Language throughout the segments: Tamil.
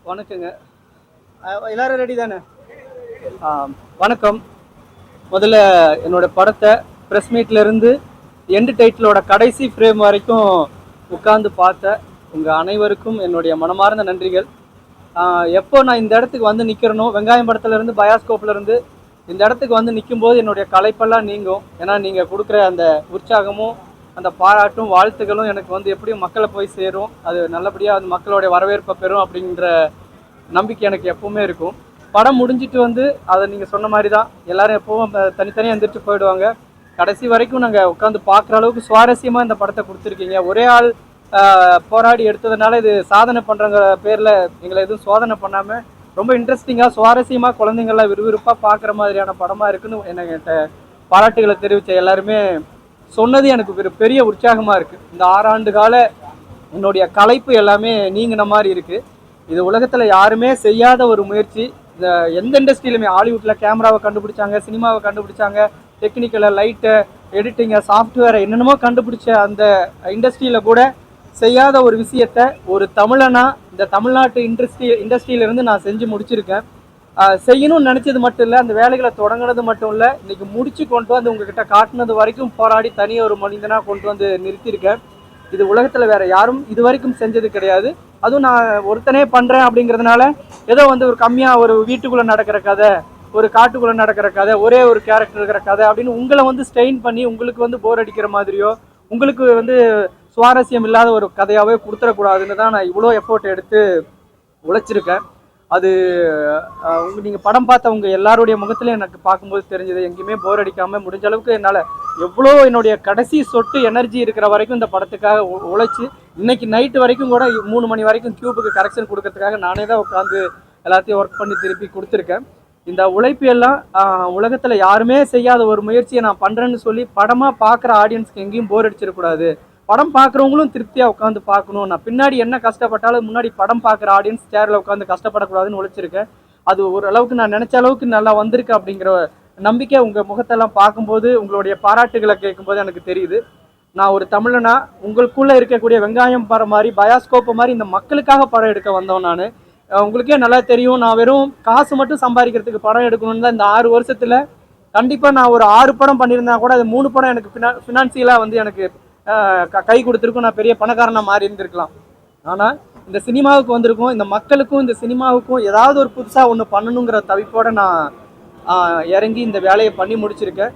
வணக்கங்க. எல்லாரும் ரெடி தானே? வணக்கம். முதல்ல என்னோட படத்தை ப்ரெஸ் மீட்லேருந்து எண்டு டைட்டிலோட கடைசி ஃப்ரேம் வரைக்கும் உட்கார்ந்து பார்த்த உங்கள் அனைவருக்கும் என்னுடைய மனமார்ந்த நன்றிகள். எப்போ நான் இந்த இடத்துக்கு வந்து நிற்கிறனோ, வெங்காயம் படத்துலேருந்து பயாஸ்கோப்லேருந்து இந்த இடத்துக்கு வந்து நிற்கும்போது என்னுடைய களைப்பெல்லாம் நீங்கும். ஏன்னா நீங்கள் கொடுக்குற அந்த உற்சாகமும் அந்த பாராட்டும் வாழ்த்துக்களும் எனக்கு வந்து எப்படியும் மக்களை போய் சேரும். அது நல்லபடியாக அந்த மக்களுடைய வரவேற்பை பெறும் அப்படின்ற நம்பிக்கை எனக்கு எப்பவுமே இருக்கும். படம் முடிஞ்சிட்டு வந்து அதை நீங்கள் சொன்ன மாதிரி தான் எல்லாரும் எப்பவும் தனித்தனியாக எந்திரிச்சு போயிடுவாங்க. கடைசி வரைக்கும் நாங்கள் உட்காந்து பார்க்குற அளவுக்கு சுவாரஸ்யமாக இந்த படத்தை கொடுத்துருக்கீங்க. ஒரே ஆள் போராடி எடுத்ததுனால இது சாதனை பண்ணுறங்க பேரில் எங்களை எதுவும் சோதனை பண்ணாமல் ரொம்ப இன்ட்ரெஸ்டிங்காக சுவாரஸ்யமாக குழந்தைங்கள்லாம் விறுவிறுப்பாக பார்க்குற மாதிரியான படமாக இருக்குன்னு என்கிட்ட பாராட்டுகளை தெரிவித்த எல்லாருமே சொன்னது எனக்கு ஒரு பெரிய உற்சாகமாக இருக்குது. இந்த 6 ஆண்டு கால என்னுடைய கலைப்பு எல்லாமே நீங்கின மாதிரி இருக்குது. இது உலகத்தில் யாருமே செய்யாத ஒரு முயற்சி. இந்த எந்த இண்டஸ்ட்ரியிலுமே, ஹாலிவுட்டில் கேமராவை கண்டுபிடிச்சாங்க, சினிமாவை கண்டுபிடிச்சாங்க, டெக்னிக்கலை, லைட்டை, எடிட்டிங்கை, சாஃப்ட்வேரை என்னென்னமோ கண்டுபிடிச்ச அந்த இண்டஸ்ட்ரியில் கூட செய்யாத ஒரு விஷயத்த ஒரு தமிழனா இந்த தமிழ்நாட்டு இண்டஸ்ட்ரியிலிருந்து நான் செஞ்சு முடிச்சிருக்கேன். செய்யணும்னு நினச்சது மட்டும் இல்லை, அந்த வேலைகளை தொடங்கினது மட்டும் இல்லை, இன்றைக்கி முடிச்சு கொண்டு வந்து உங்ககிட்ட காட்டினது வரைக்கும் போராடி தனியாக ஒரு மனிதனாக கொண்டு வந்து நிறுத்தியிருக்கேன். இது உலகத்தில் வேறு யாரும் இது வரைக்கும் செஞ்சது கிடையாது. அதுவும் நான் ஒருத்தனே பண்ணுறேன் அப்படிங்கிறதுனால ஏதோ வந்து ஒரு கம்மியாக ஒரு வீட்டுக்குள்ளே நடக்கிற கதை, ஒரு காட்டுக்குள்ளே நடக்கிற கதை, ஒரே ஒரு கேரக்டர் இருக்கிற கதை அப்படின்னு உங்களை வந்து ஸ்ட்ரெயின் பண்ணி உங்களுக்கு வந்து போர் அடிக்கிற மாதிரியோ உங்களுக்கு வந்து சுவாரஸ்யம் இல்லாத ஒரு கதையாகவே கொடுத்துடக்கூடாதுன்னு தான் நான் இவ்வளோ எஃபோர்ட் எடுத்து உழைச்சிருக்கேன். அது நீங்கள் படம் பார்த்தவங்க எல்லாருடைய முகத்திலையும் எனக்கு பார்க்கும்போது தெரிஞ்சது. எங்கேயுமே போர் அடிக்காமல் முடிஞ்ச அளவுக்கு என்னால் எவ்வளோ என்னுடைய கடைசி சொட்டு எனர்ஜி இருக்கிற வரைக்கும் இந்த படத்துக்காக உழைச்சி இன்னைக்கு நைட்டு வரைக்கும் கூட 3 மணி வரைக்கும் கியூபுக்கு கரெக்ஷன் கொடுக்கறதுக்காக நானே தான் உட்காந்து எல்லாத்தையும் ஒர்க் பண்ணி திருப்பி கொடுத்துருக்கேன். இந்த உழைப்பு எல்லாம் உலகத்தில் யாருமே செய்யாத ஒரு முயற்சியை நான் பண்ணுறேன்னு சொல்லி படமாக பார்க்குற ஆடியன்ஸ்க்கு எங்கேயும் போர் அடிச்சிடக்கூடாது, படம் பார்க்குறவங்களும் திருப்தியாக உட்காந்து பார்க்கணும், நான் பின்னாடி என்ன கஷ்டப்பட்டாலும் முன்னாடி படம் பார்க்குற ஆடியன்ஸ் சேரில் உட்காந்து கஷ்டப்படக்கூடாதுன்னு உழைச்சிருக்கேன். அது ஓரளவுக்கு நான் நினச்ச அளவுக்கு நல்லா வந்திருக்கு அப்படிங்கிற நம்பிக்கை உங்கள் முகத்தெல்லாம் பார்க்கும்போது, உங்களுடைய பாராட்டுகளை கேட்கும்போது எனக்கு தெரியுது. நான் ஒரு தமிழனா உங்களுக்குள்ளே இருக்கக்கூடிய வெங்காயம் படம் மாதிரி, பயாஸ்கோப்பு மாதிரி இந்த மக்களுக்காக படம் எடுக்க வந்தோம். நான் உங்களுக்கே நல்லா தெரியும், நான் வெறும் காசு மட்டும் சம்பாதிக்கிறதுக்கு படம் எடுக்கணும்னு தான் இந்த 6 வருஷத்தில் கண்டிப்பாக நான் ஒரு 6 படம் பண்ணியிருந்தா கூட அது 3 படம் எனக்கு ஃபினான்சியலாக வந்து எனக்கு கை கொடுத்துருக்கும், நான் பெரிய பணக்காரனாக மாறி இருந்திருக்கலாம். ஆனால் இந்த சினிமாவுக்கு வந்திருக்கும், இந்த மக்களுக்கும் இந்த சினிமாவுக்கும் ஏதாவது ஒரு புதுசாக ஒன்று பண்ணணுங்கிற தவிப்போடு நான் இறங்கி இந்த வேலையை பண்ணி முடிச்சிருக்கேன்.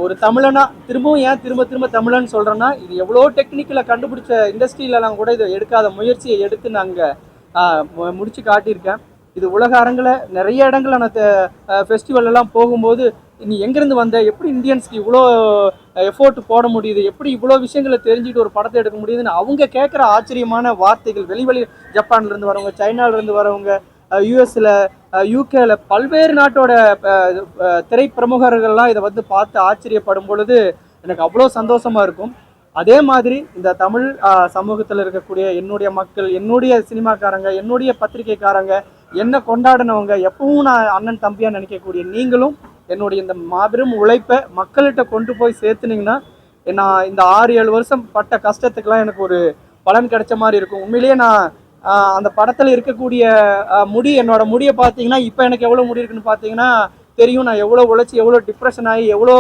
ஒரு தமிழனா திரும்பவும் ஏன் திரும்ப திரும்ப தமிழன்னு சொல்கிறேன்னா, இது எவ்வளோ டெக்னிக்கலை கண்டுபிடிச்ச இண்டஸ்ட்ரியிலலாம் கூட இதை எடுக்காத முயற்சியை எடுத்து நாங்கள் முடித்து காட்டியிருக்கேன். இது உலக அரங்கில் நிறைய இடங்களில் நான் ஃபெஸ்டிவல்லாம் போகும்போது நீ எங்கேருந்து வந்த, எப்படி இந்தியன்ஸ்க்கு இவ்வளோ எஃபோர்ட் போட முடியுது, எப்படி இவ்வளோ விஷயங்களை தெரிஞ்சுக்கிட்டு ஒரு படத்தை எடுக்க முடியுதுன்னு அவங்க கேட்குற ஆச்சரியமான வார்த்தைகள். வெளி ஜப்பான்லேருந்து வரவங்க, சைனாவிலேருந்து வரவங்க, யூஎஸில், யூகேல பல்வேறு நாட்டோட திரைப்பிரமுகர்கள்லாம் இதை வந்து பார்த்து ஆச்சரியப்படும் பொழுது எனக்கு அவ்வளோ சந்தோஷமாக இருக்கும். அதே மாதிரி இந்த தமிழ் சமூகத்தில் இருக்கக்கூடிய என்னுடைய மக்கள், என்னுடைய சினிமாக்காரங்க, என்னுடைய பத்திரிகைக்காரங்க, என்ன கொண்டாடினவங்க, எப்பவும் நான் அண்ணன் தம்பியாக நினைக்கக்கூடிய நீங்களும் என்னுடைய இந்த மாபெரும் உழைப்பை மக்கள்கிட்ட கொண்டு போய் சேர்த்துனீங்கன்னா நான் இந்த 6-7 வருஷம் பட்ட கஷ்டத்துக்கெல்லாம் எனக்கு ஒரு பலன் கிடைச்ச மாதிரி இருக்கும். உண்மையிலேயே நான் அந்த படத்தில் இருக்கக்கூடிய என்னோட முடியை பார்த்தீங்கன்னா, இப்போ எனக்கு எவ்வளோ முடி இருக்குன்னு பார்த்தீங்கன்னா தெரியும். நான் எவ்வளோ உழைச்சி, எவ்வளோ டிப்ரெஷன் ஆகி, எவ்வளோ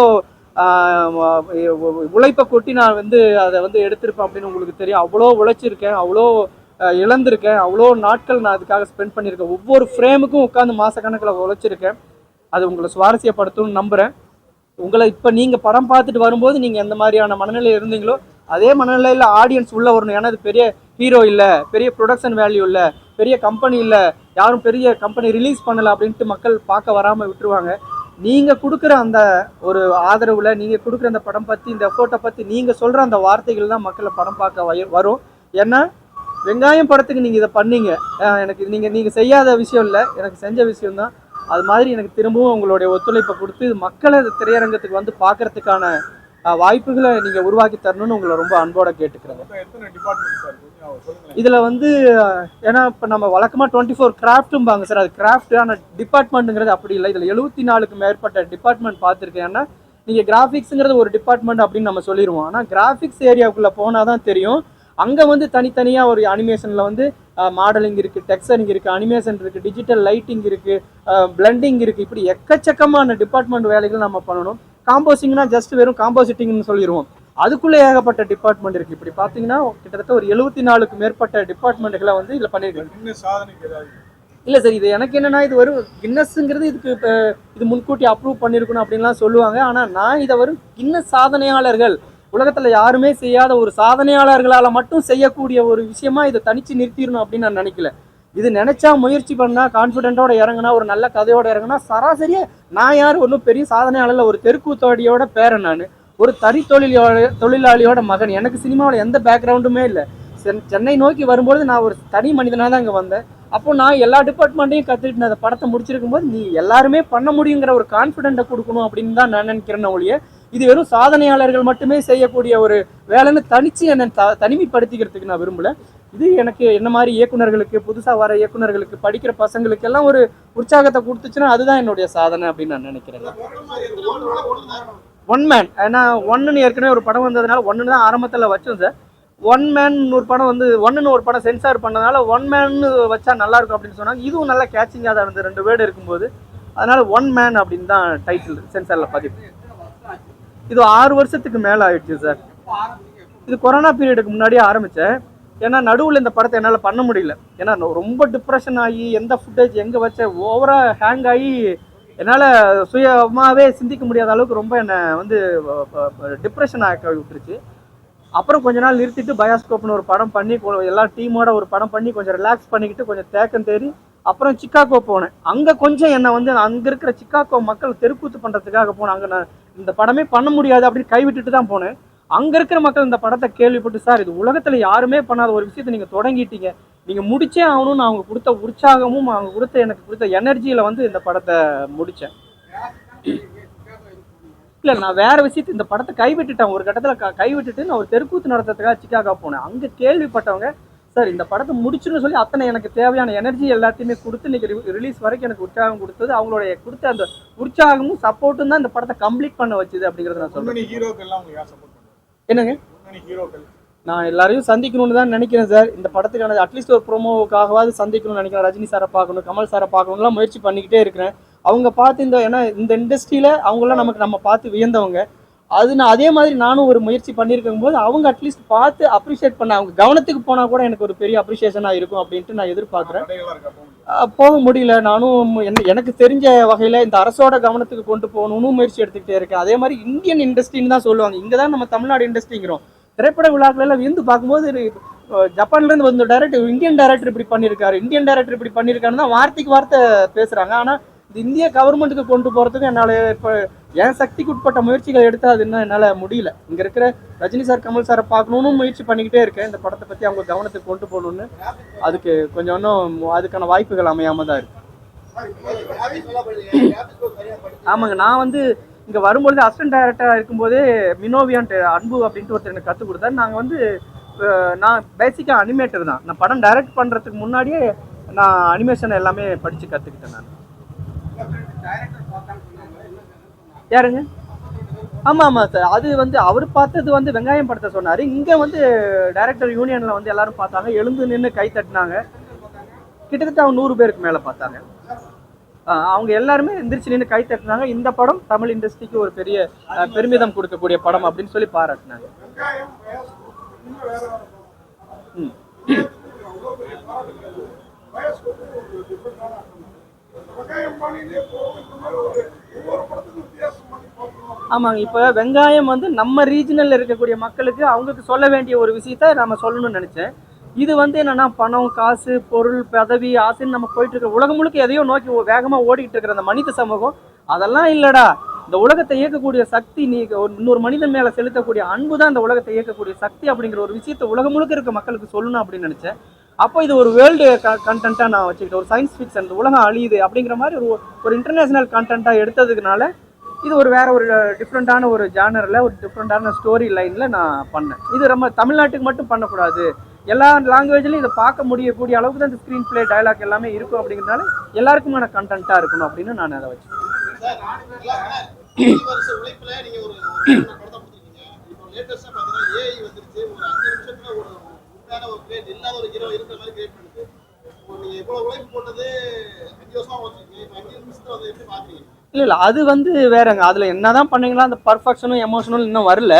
உழைப்பை கொட்டி நான் வந்து அதை வந்து எடுத்திருப்பேன் அப்படின்னு உங்களுக்கு தெரியும். அவ்வளோ உழைச்சிருக்கேன், அவ்வளோ இழந்திருக்கேன், அவ்வளோ நாட்கள் நான் அதுக்காக ஸ்பெண்ட் பண்ணியிருக்கேன். ஒவ்வொரு ஃப்ரேமுக்கும் உட்காந்து மாதக்கணக்கில் உழைச்சிருக்கேன். அது உங்களை சுவாரஸ்யப்படுத்தும்னு நம்புகிறேன். உங்களை இப்போ நீங்கள் படம் பார்த்துட்டு வரும்போது நீங்கள் எந்த மாதிரியான மனநிலையில் இருந்தீங்களோ அதே மனநிலையில் ஆடியன்ஸ் உள்ள வரணும். ஏன்னா அது பெரிய ஹீரோ இல்லை, பெரிய ப்ரொடக்ஷன் வேல்யூ இல்லை, பெரிய கம்பெனி இல்லை, யாரும் பெரிய கம்பெனி ரிலீஸ் பண்ணலை அப்படின்ட்டு மக்கள் பார்க்க வராமல் விட்டுருவாங்க. நீங்கள் கொடுக்குற அந்த ஒரு ஆதரவில், நீங்கள் கொடுக்குற அந்த படம் பற்றி, இந்த எஃபோர்ட்டை பற்றி நீங்கள் சொல்கிற அந்த வார்த்தைகள் தான் மக்களை படம் பார்க்க வரும். ஏன்னா வெங்காயம் படத்துக்கு நீங்கள் இதை பண்ணீங்க, எனக்கு நீங்கள் செய்யாத விஷயம் இல்லை, எனக்கு செஞ்ச விஷயம்தான். அது மாதிரி எனக்கு திரும்பவும் உங்களுடைய ஒத்துழைப்பை கொடுத்து மக்களை திரையரங்கத்துக்கு வந்து பார்க்கறதுக்கான வாய்ப்புகளை நீங்கள் உருவாக்கி தரணும்னு உங்களை ரொம்ப அன்போட கேட்டுக்கிறேன். இதில் வந்து ஏன்னா இப்போ நம்ம வழக்கமாக 24 கிராஃப்ட்டும்பாங்க சார், அது கிராஃப்ட். ஆனால் டிபார்ட்மெண்ட்டுங்கிறது அப்படி இல்லை. இதில் 74க்கு மேற்பட்ட டிபார்ட்மெண்ட் பார்த்துருக்கேன். ஏன்னா நீங்கள் கிராஃபிக்ஸுங்கிறது ஒரு டிபார்ட்மெண்ட் அப்படின்னு நம்ம சொல்லிடுவோம். ஆனால் கிராஃபிக்ஸ் ஏரியாவுக்குள்ளே போனால் தான் தெரியும், அங்கே வந்து தனித்தனியாக ஒரு அனிமேஷனில் வந்து மாடலிங் இருக்குது, டெக்ஸ்சரிங் இருக்குது, அனிமேஷன் இருக்குது, டிஜிட்டல் லைட்டிங் இருக்குது, பிளண்டிங் இருக்குது. இப்படி எக்கச்சக்கமான டிபார்ட்மெண்ட் வேலைகள் நம்ம பண்ணணும். காம்போசிங்னா ஜஸ்ட் வெறும் காம்போசிட்டிங்னு சொல்லிடுவோம். அதுக்குள்ளே ஏகப்பட்ட டிபார்ட்மெண்ட் இருக்குது. இப்படி பார்த்தீங்கன்னா கிட்டத்தட்ட ஒரு 74க்கு மேற்பட்ட டிபார்ட்மெண்ட்டுகளை வந்து இதில் பண்ணியிருக்கேன். இல்லை சார், இது எனக்கு என்னென்னா, இது வரும் கின்னஸ்ங்கிறது இதுக்கு இப்போ இது முன்கூட்டி அப்ரூவ் பண்ணியிருக்கணும் அப்படின்லாம் சொல்லுவாங்க. ஆனால் நான் இதை வரும் கின்னஸ் சாதனையாளர்கள், உலகத்தில் யாருமே செய்யாத ஒரு சாதனையாளர்களால் மட்டும் செய்யக்கூடிய ஒரு விஷயமா இதை தனித்து நிறுத்திடணும் அப்படின்னு நான் நினைக்கல. இது நினச்சா முயற்சி பண்ணால் கான்ஃபிடென்ட்டோட இறங்கினா, ஒரு நல்ல கதையோடு இறங்கினா சராசரியாக நான் யார் ஒன்றும் பெரிய சாதனையாளரில் ஒரு தெருக்கூத்தோடியோட பேரன், நான் ஒரு தொழிலாளியோட மகன். எனக்கு சினிமாவில் எந்த பேக்ரவுண்டுமே இல்லை. சென்னை நோக்கி வரும்போது நான் ஒரு தனி மனிதனாக தான் இங்கே வந்தேன். அப்போ நான் எல்லா டிபார்ட்மெண்ட்டையும் கற்றுக்கிட்டு அந்த படத்தை முடிச்சிருக்கும் போது நீ எல்லாருமே பண்ண முடியுங்கிற ஒரு கான்ஃபிடென்ட்டை கொடுக்கணும் அப்படின்னு தான் நான் நினைக்கிறேன் ஒழிய இது வெறும் சாதனையாளர்கள் மட்டுமே செய்யக்கூடிய ஒரு வேலைன்னு தனித்து என்னை தனிமைப்படுத்திக்கிறதுக்கு நான் விரும்பலை. இது எனக்கு என்ன மாதிரி இயக்குநர்களுக்கு, புதுசாக வர இயக்குநர்களுக்கு, படிக்கிற பசங்களுக்கு எல்லாம் ஒரு உற்சாகத்தை கொடுத்துச்சுன்னா அதுதான் என்னுடைய சாதனை அப்படின்னு நான் நினைக்கிறேன். ஒன் மேன், ஏன்னா ஒன்னுன்னு ஏற்கனவே ஒரு படம் வந்ததுனால ஒன்னு தான் ஆரம்பத்தில் வச்சோம் சார். ஒன் மேன் ஒரு படம் வந்து ஒன்றுன்னு ஒரு படம் சென்சார் பண்ணதுனால ஒன் மேன்னு வச்சா நல்லா இருக்கும் அப்படின்னு சொன்னாங்க. இதுவும் நல்லா கேட்சிங்காக தான் இருந்தது 2 வேர்டு இருக்கும்போது. அதனால ஒன் மேன் அப்படின்னு தான் டைட்டில் சென்சாரில் பதிவு. இது 6 வருஷத்துக்கு மேலே ஆயிடுச்சு சார். இது கொரோனா பீரியடுக்கு முன்னாடியே ஆரம்பித்தேன். ஏன்னா நடுவில் இந்த படத்தை என்னால் பண்ண முடியல. ஏன்னா ரொம்ப டிப்ரெஷன் ஆகி எந்த ஃபுட்டேஜ் எங்கே வச்ச ஓவராக ஹேங் ஆகி என்னால் சுயமாகவே சிந்திக்க முடியாத அளவுக்கு ரொம்ப என்னை வந்து டிப்ரெஷன் ஆக்க விட்டுருச்சு. அப்புறம் கொஞ்ச நாள் நிறுத்திட்டு பயாஸ்கோப்னு ஒரு படம் பண்ணி எல்லா டீமோட ஒரு படம் பண்ணி கொஞ்சம் ரிலாக்ஸ் பண்ணிக்கிட்டு கொஞ்சம் தேக்கம் தேறி அப்புறம் சிக்காகோ போனேன். அங்கே கொஞ்சம் என்னை வந்து அங்கே இருக்கிற சிக்காகோ மக்கள் தெருக்கூத்து பண்ணுறதுக்காக போனேன். அங்கே நான் இந்த படமே பண்ண முடியாது அப்படின்னு கைவிட்டுட்டு தான் போனேன். அங்கே இருக்கிற மக்கள் இந்த படத்தை கேள்விப்பட்டு, சார் இது உலகத்தில் யாருமே பண்ணாத ஒரு விஷயத்தை நீங்கள் தொடங்கிட்டீங்க, நீங்கள் முடிச்சே ஆகணும்னு அவங்க கொடுத்த உற்சாகமும் அவங்க கொடுத்த எனக்கு கொடுத்த எனர்ஜியில் வந்து இந்த படத்தை முடித்தேன். இல்லை, நான் வேறு விஷயத்து இந்த படத்தை கைவிட்டுட்டேன். ஒரு கட்டத்தில் கைவிட்டுட்டு நான் ஒரு தெருக்கூத்து நடத்துறதுக்காக சிக்காகோ போனேன். அங்கே கேள்விப்பட்டவங்க, சார் இந்த படத்தை முடிச்சுன்னு சொல்லி அத்தனை எனக்கு தேவையான எனர்ஜி எல்லாத்தையுமே கொடுத்து இன்றைக்கி ரிலீஸ் வரைக்கும் எனக்கு உற்சாகம் கொடுத்தது, அவங்களுடைய கொடுத்த அந்த உற்சாகமும் சப்போர்ட்டும் தான் இந்த படத்தை கம்ப்ளீட் பண்ண வச்சுது அப்படிங்கிறத நான் சொல்றேன். என்னங்க, நான் எல்லாரையும் சந்திக்கணும்னு தான் நினைக்கிறேன் சார். இந்த படத்துக்கான அட்லீஸ்ட் ஒரு ப்ரோமோவுக்காகவாது சந்திக்கணும்னு நினைக்கிறேன். ரஜினி சாரை பார்க்கணும், கமல் சாரை பார்க்கணும்லாம் முயற்சி பண்ணிக்கிட்டே இருக்கிறேன். அவங்க பார்த்து ஏன்னா இந்த இண்டஸ்ட்ரியில் அவங்களாம் நம்ம பார்த்து வியந்தவங்க. நான் அதே மாதிரி நானும் ஒரு முயற்சி பண்ணியிருக்கும் போது அவங்க அட்லீஸ்ட் பார்த்து அப்ரிஷியேட் பண்ண, அவங்க கவனத்துக்கு போனால் கூட எனக்கு ஒரு பெரிய அப்ரிஷியேஷனாக இருக்கும் அப்படின்ட்டு நான் எதிர்பார்க்குறேன். போக முடியல. நானும் எனக்கு தெரிஞ்ச வகையில் இந்த அரசோட கவனத்துக்கு கொண்டு போகணும்னு முயற்சி எடுத்துக்கிட்டே இருக்கேன். அதே மாதிரி இந்தியன் இண்டஸ்ட்ரின்னு தான் சொல்லுவாங்க. இங்கே தான் நம்ம தமிழ்நாடு இண்டஸ்ட்ரிங்கிறோம். திரைப்பட விழாக்களெல்லாம் விருந்து பார்க்கும்போது ஜப்பான்லேருந்து வந்து டைரக்டர், இந்தியன் டைரக்டர் இப்படி பண்ணியிருக்காருன்னு தான் வார்த்தைக்கு வார்த்தை பேசுகிறாங்க. ஆனால் இந்த இந்திய கவர்மெண்ட்டுக்கு கொண்டு போகிறதுக்கு என்னால் இப்போ என் சக்திக்கு உட்பட்ட முயற்சிகள் எடுத்து அது இன்னும் என்னால் முடியல. இங்கே இருக்கிற ரஜினி சார், கமல் சாரை பார்க்கணுன்னு முயற்சி பண்ணிக்கிட்டே இருக்கேன். இந்த படத்தை பற்றி அவங்க கவனத்துக்கு கொண்டு போகணுன்னு. அதுக்கு கொஞ்சம் இன்னும் அதுக்கான வாய்ப்புகள் அமையாமல் தான் இருக்கு. ஆமாங்க, நான் வந்து இங்கே வரும்பொழுது அசிஸ்டன்ட் டைரக்டராக இருக்கும்போதே மினோவியான்ட் அன்பு அப்படின்ட்டு ஒருத்தர் எனக்கு கற்றுக் கொடுத்தாரு. நாங்கள் வந்து நான் பேசிக்காக அனிமேட்டர் தான். நான் படம் டைரக்ட் பண்ணுறதுக்கு முன்னாடியே நான் அனிமேஷன் எல்லாமே படித்து கற்றுக்கிட்டேன் நான். யாருங்க? ஆமாம் சார், அது வந்து அவர் பார்த்தது வந்து வெங்காயம் படத்தை சொன்னார். இங்கே வந்து டைரக்டர் யூனியனில் வந்து எல்லாரும் பார்த்தாங்க, எழுந்து நின்று கை தட்டினாங்க. கிட்டத்தட்ட அவங்க 100 பேருக்கு மேலே பார்த்தாங்க. அவங்க எல்லாருமே எந்திரிச்சு நின்று கை தட்டினாங்க. இந்த படம் தமிழ் இண்டஸ்ட்ரிக்கு ஒரு பெரிய பெருமிதம் கொடுக்கக்கூடிய படம் அப்படின்னு சொல்லி பாராட்டினாங்க. ஆமாங்க, இப்போ வெங்காயம் வந்து நம்ம ரீஜனலில் இருக்கக்கூடிய மக்களுக்கு அவங்களுக்கு சொல்ல வேண்டிய ஒரு விஷயத்த நம்ம சொல்லணும்னு நினச்சேன். இது வந்து என்னென்னா பணம், காசு, பொருள், பதவி, ஆசைன்னு நம்ம போயிட்டு இருக்க உலகம் முழுக்க எதையோ நோக்கி வேகமாக ஓடிக்கிட்டு இருக்கிற அந்த மனித சமூகம் அதெல்லாம் இல்லைடா. இந்த உலகத்தை இயக்கக்கூடிய சக்தி நீ இன்னொரு மனிதன் மேலே செலுத்தக்கூடிய அன்பு தான் இந்த உலகத்தை இயக்கக்கூடிய சக்தி அப்படிங்கிற ஒரு விஷயத்தை உலகம் முழுக்க இருக்க மக்களுக்கு சொல்லணும் அப்படின்னு நினச்சேன். அப்போ இது ஒரு வேர்ல்டு கண்டென்ட்டாக நான் வச்சுக்கிட்டேன். ஒரு சயின்ஸ் ஃபிக்ஷன், இந்த உலகம் அழியுது அப்படிங்கிற மாதிரி ஒரு இன்டர்நேஷ்னல் கண்டென்ட்டாக எடுத்ததுனால இது ஒரு வேற ஒரு டிஃப்ரெண்ட்டான ஒரு ஜானரில் ஒரு டிஃப்ரெண்ட்டான ஸ்டோரி லைனில் நான் பண்ணேன். இது நம்ம தமிழ்நாட்டுக்கு மட்டும் பண்ணக்கூடாது, எல்லா லாங்குவேஜ்லையும் இதை பார்க்க முடியக்கூடிய அளவுக்கு தான் இந்த ஸ்க்ரீன் பிளே, டைலாக் எல்லாமே இருக்கும் அப்படிங்கிறதுனால எல்லாருக்குமான கண்டென்ட்டாக இருக்கணும் அப்படின்னு நான் அதை வச்சேன். லேட்டஸ்டா பாத்தீங்கன்னா ஏஐ வந்துருச்சு. ஒரு 5 நிமிஷத்துல ஒரு உண்மையான ஒரு கிரியேட் இல்லாத ஒரு ஹீரோ இருக்கிற மாதிரி கிரியேட் பண்ணுது. இல்ல இல்ல அது வந்து வேறங்க. அதுல என்னதான் பண்ணீங்களா அந்த பர்ஃபெக்ஷனும் எமோஷனும் இன்னும் வரல.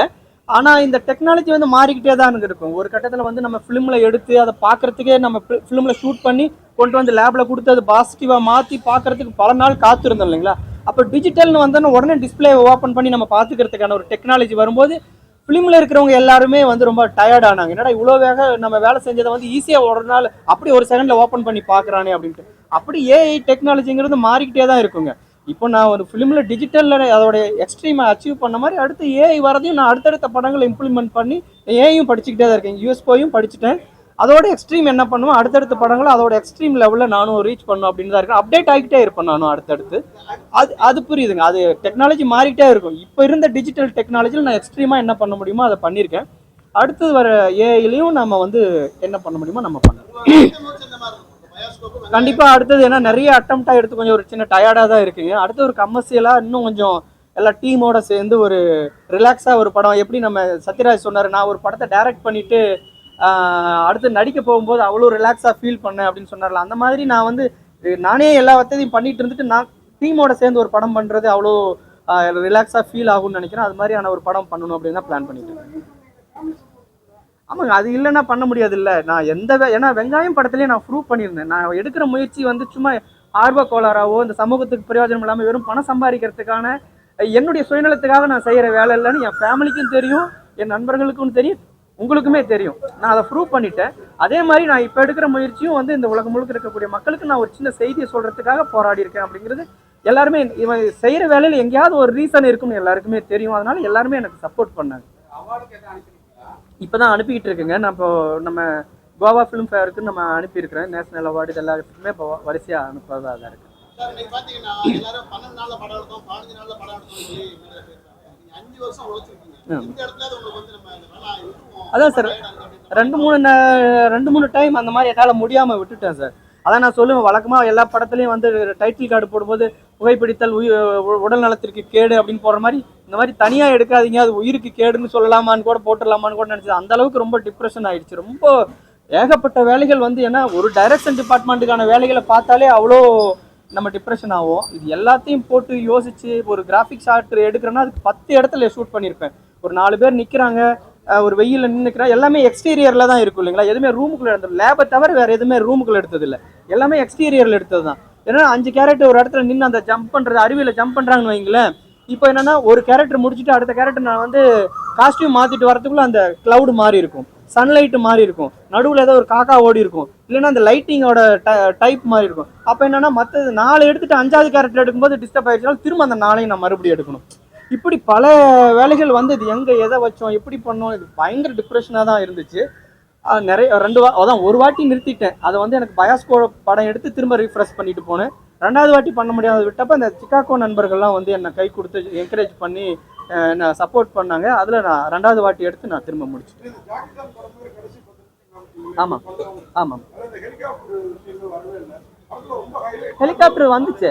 ஆனா இந்த டெக்னாலஜி வந்து மாறிக்கிட்டே தான் இருக்கும். ஒரு கட்டத்துல வந்து நம்ம ஃபிலிம்ல எடுத்து அதை பார்க்கறதுக்கே நம்ம ஃபிலிம்ல ஷூட் பண்ணி கொண்டு வந்து லேப்ல கொடுத்து அது பாசிட்டிவா மாத்தி பார்க்கறதுக்கு பல நாள் காத்திருந்தோம் இல்லைங்களா? அப்ப டிஜிட்டல்னு வந்தோன்னா உடனே டிஸ்பிளே ஓப்பன் பண்ணி நம்ம பார்த்துக்கிறதுக்கான ஒரு டெக்னாலஜி வரும்போது ஃபிலிம்ல இருக்கிறவங்க எல்லாருமே வந்து ரொம்ப டயர்ட் ஆனாங்க. என்னடா இவ்வளோ வேக நம்ம வேலை செஞ்சதை வந்து ஈஸியா ஒரு நாள் அப்படி ஒரு செகண்ட்ல ஓப்பன் பண்ணி பார்க்கறானே அப்படின்ட்டு. அப்படி ஏஐ டெக்னாலஜிங்கிறது மாறிக்கிட்டே தான் இருக்குங்க. இப்போ நான் ஒரு ஃபிலிமில் டிஜிட்டலில் அதோட எக்ஸ்ட்ரீமை அச்சீவ் பண்ண மாதிரி அடுத்து ஏஐ வரதையும் நான் அடுத்தடுத்த படங்களை இம்ப்ளிமெண்ட் பண்ணி ஏஐயும் படிச்சுக்கிட்டே தான் இருக்கேன். யூஎஸ்போயும் படிச்சுட்டேன். அதோட எக்ஸ்ட்ரீம் என்ன பண்ணுவோம், அடுத்தடுத்த படங்களை அதோட எக்ஸ்ட்ரீம் லெவலில் நானும் ரீச் பண்ணும் அப்படின்னு தான் இருக்கேன். அப்டேட் ஆகிட்டே இருப்பேன் நானும் அடுத்தடுத்து. அது புரியுதுங்க. அது டெக்னாலஜி மாறிக்கிட்டே இருக்கும். இப்போ இருந்த டிஜிட்டல் டெக்னாலஜியில் நான் எக்ஸ்ட்ரீமாக என்ன பண்ண முடியுமோ அதை பண்ணியிருக்கேன். அடுத்தது வர ஏஐலையும் நம்ம வந்து என்ன பண்ண முடியுமோ நம்ம பண்ணலாம். கண்டிப்பா அடுத்தது ஏன்னா நிறைய அட்டம்ப்டா எடுத்து கொஞ்சம் ஒரு சின்ன டயர்டா தான் இருக்குங்க. அடுத்து ஒரு கமர்ஷியலா இன்னும் கொஞ்சம் எல்லா டீமோட சேர்ந்து ஒரு ரிலாக்ஸா ஒரு படம். எப்படி நம்ம சத்யராஜ் சொன்னாரு, நான் ஒரு படத்தை டைரக்ட் பண்ணிட்டு அடுத்து நடிக்க போகும்போது அவ்வளோ ரிலாக்ஸா ஃபீல் பண்ணேன் அப்படின்னு சொன்னார்ல, அந்த மாதிரி நான் வந்து நானே எல்லா வசதியும் பண்ணிட்டு இருந்துட்டு நான் டீமோட சேர்ந்து ஒரு படம் பண்றது அவ்வளோ ரிலாக்ஸா ஃபீல் ஆகும்னு நினைக்கிறேன். அது மாதிரியான ஒரு படம் பண்ணணும் அப்படின்னு தான் பிளான் பண்ணிட்டு இருக்கேன். ஆமாங்க, அது இல்லைன்னா பண்ண முடியாது. இல்லை நான் ஏன்னா வெங்காயம் படத்துலேயே நான் ப்ரூவ் பண்ணியிருந்தேன். நான் எடுக்கிற முயற்சி வந்து சும்மா ஆர்வ கோளாறாவோ இந்த சமூகத்துக்கு பிரயோஜனம் இல்லாமல் வெறும் பணம் சம்பாதிக்கிறதுக்கான என்னுடைய சுயநலத்துக்காக நான் செய்கிற வேலை இல்லைன்னு என் ஃபேமிலிக்கும் தெரியும், என் நண்பர்களுக்கும் தெரியும், உங்களுக்குமே தெரியும். நான் அதை ப்ரூவ் பண்ணிட்டேன். அதே மாதிரி நான் இப்போ எடுக்கிற முயற்சியும் வந்து இந்த உலகம் முழுக்க இருக்கக்கூடிய மக்களுக்கு நான் ஒரு சின்ன செய்தியை சொல்கிறதுக்காக போராடி இருக்கேன் அப்படிங்கிறது எல்லாருமே இவன் செய்கிற வேலையில் எங்கேயாவது ஒரு ரீசன் இருக்குன்னு எல்லாருக்குமே தெரியும். அதனால எல்லாருமே எனக்கு சப்போர்ட் பண்ணாங்க. இப்போதான் அனுப்பிக்கிட்டு இருக்குங்க. நான் இப்போ நம்ம கோவா ஃபிலிம் ஃபேருக்கு நம்ம அனுப்பியிருக்கிறேன். நேஷனல் அவார்டு இது எல்லாத்துக்குமே இப்போ வரிசையாக அனுப்புறதா தான் இருக்கு. அதான் சார் ரெண்டு மூணு டைம் அந்த மாதிரி என்னால் முடியாமல் விட்டுட்டேன் சார். அதான் நான் சொல்லுவேன், வழக்கமாக எல்லா படத்துலையும் வந்து டைட்டில் கார்டு போடும்போது புகைப்பிடித்தல் உடல் நலத்திற்கு கேடு அப்படின்னு போடுற மாதிரி இந்த மாதிரி தனியாக எடுக்காதீங்க, அது உயிருக்கு கேடுன்னு சொல்லலாமான்னு கூட போட்டுடலாமான்னு கூட நினச்சது. அந்த அளவுக்கு ரொம்ப டிப்ரெஷன் ஆயிடுச்சு. ரொம்ப ஏகப்பட்ட வேலைகள் வந்து ஏன்னா ஒரு டைரக்ஷன் டிபார்ட்மெண்ட்டுக்கான வேலைகளை பார்த்தாலே அவ்வளோ நம்ம டிப்ரெஷன் ஆகும். இது எல்லாத்தையும் போட்டு யோசிச்சு ஒரு கிராஃபிக்ஸ் ஆர்ட் எடுக்கிறேன்னா அதுக்கு 10 இடத்துல ஷூட் பண்ணியிருப்பேன். ஒரு 4 பேர் நிற்கிறாங்க, ஒரு வெயிலில் நின்றுக்கிறேன், எல்லாமே எக்ஸ்டீரியரில் தான் இருக்கும் இல்லைங்களா? எதுவுமே ரூமுக்குள்ளே எடுத்தது, லேபை தவிர வேறு எதுவுமே ரூமுக்குள்ளே எடுத்தது இல்லை, எல்லாமே எக்ஸ்டீரியரில் எடுத்தது தான். ஏன்னா 5 கேரக்டர் ஒரு இடத்துல நின்று அந்த ஜம்ப் பண்ணுறது, அருவியில் ஜம்ப் பண்ணுறாங்கன்னு வைங்களேன். இப்போ என்னன்னா ஒரு கேரக்டர் முடிச்சுட்டு அடுத்த கேரக்டர் நான் வந்து காஸ்டியூம் மாற்றிட்டு வரதுக்குள்ளே அந்த கிளவுடு மாறி இருக்கும், சன்லைட்டு மாறி இருக்கும், நடுவில் ஏதோ ஒரு காக்கா ஓடி இருக்கும், இல்லைன்னா அந்த லைட்டிங்கோட டைப் மாறி இருக்கும். அப்போ என்னன்னா மற்றது 4 எடுத்துட்டு 5வது கேரக்டர் எடுக்கும்போது டிஸ்டர்ப் ஆகிடுச்சுனாலும் திரும்ப அந்த 4ஐயும் நான் மறுபடியும் எடுக்கணும். இப்படி பல வேலைகள் வந்து இது எங்கே எதை வச்சோம் எப்படி பண்ணோம், இது பயங்கர டிப்ரெஷனாக தான் இருந்துச்சு. நிறைய அதான் ஒரு வாட்டி நிறுத்திட்டேன். அதை வந்து எனக்கு பயாஸ்கோ படம் எடுத்து திரும்ப ரீஃப்ரெஷ் பண்ணிட்டு போனேன். 2வது வாட்டி பண்ண முடியாத விட்டப்போ இந்த சிக்காகோ நண்பர்கள்லாம் வந்து என்னை கை கொடுத்து என்கரேஜ் பண்ணி என்னை சப்போர்ட் பண்ணாங்க. அதில் நான் 2வது வாட்டி எடுத்து நான் திரும்ப முடிச்சிட்டேன். ஆமாம் ஆமாம், ஹெலிகாப்டர் வந்துச்சு.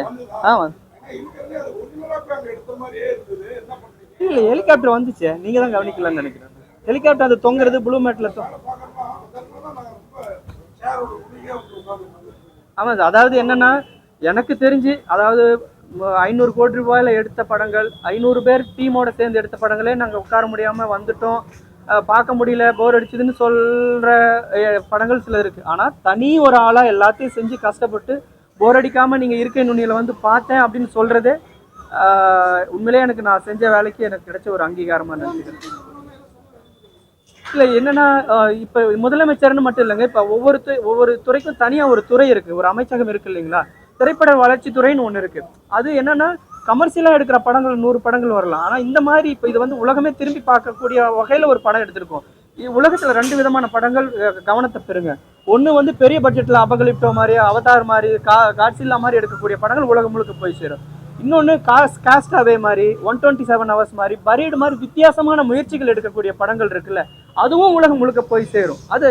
இல்லை ஹெலிகாப்டர் வந்துச்சு, நீங்கள் தான் கவனிக்கலாம்னு நினைக்கிறேன். ஹெலிகாப்டர் அது தொங்குறது ப்ளூ மேட்டில் ஆமாம் சார். அதாவது என்னன்னா எனக்கு தெரிஞ்சு அதாவது 500 கோடி ரூபாயில் எடுத்த படங்கள், 500 பேர் டீமோட சேர்ந்து எடுத்த படங்களே நாங்கள் உட்கார முடியாமல் வந்துட்டோம், பார்க்க முடியல, போர் அடிச்சுதுன்னு சொல்கிற படங்கள் சில இருக்குது. ஆனால் தனி ஒரு ஆளாக எல்லாத்தையும் செஞ்சு கஷ்டப்பட்டு போர் அடிக்காமல் நீங்கள் இருக்கை நுண்ணியில் வந்து பார்த்தேன் அப்படின்னு சொல்கிறதே உண்மையிலே எனக்கு நான் செஞ்ச வேலைக்கு எனக்கு கிடைச்ச ஒரு அங்கீகாரமாக நினைக்கிறேன். இல்லை என்னன்னா இப்போ முதலமைச்சர்னு மட்டும் இல்லைங்க, இப்போ ஒவ்வொரு துறைக்கும் தனியாக ஒரு துறை இருக்குது, ஒரு அமைச்சகம் இருக்குது இல்லைங்களா? திரைப்பட வளர்ச்சி துறைன்னு ஒன்று இருக்குது. அது என்னன்னா கமர்ஷியலாக எடுக்கிற படங்கள் 100 படங்கள் வரலாம். ஆனால் இந்த மாதிரி இப்போ இது வந்து உலகமே திரும்பி பார்க்கக்கூடிய வகையில் ஒரு படம் எடுத்திருக்கோம். உலகத்தில் 2 விதமான படங்கள் கவனத்தை பெறுங்க. ஒன்று வந்து பெரிய பட்ஜெட்டில் அபகலிப்டோ மாதிரி, அவதார் மாதிரி, காட்சில்லா மாதிரி எடுக்கக்கூடிய படங்கள் உலகம் முழுக்க போய் சேரும். இன்னொன்று காஸ்டாவே மாதிரி, 127 ஹவர்ஸ் மாதிரி, பரீடு மாதிரி வித்தியாசமான முயற்சிகள் எடுக்கக்கூடிய படங்கள் இருக்குல்ல, அதுவும் உலகம் முழுக்க போய் சேரும். அது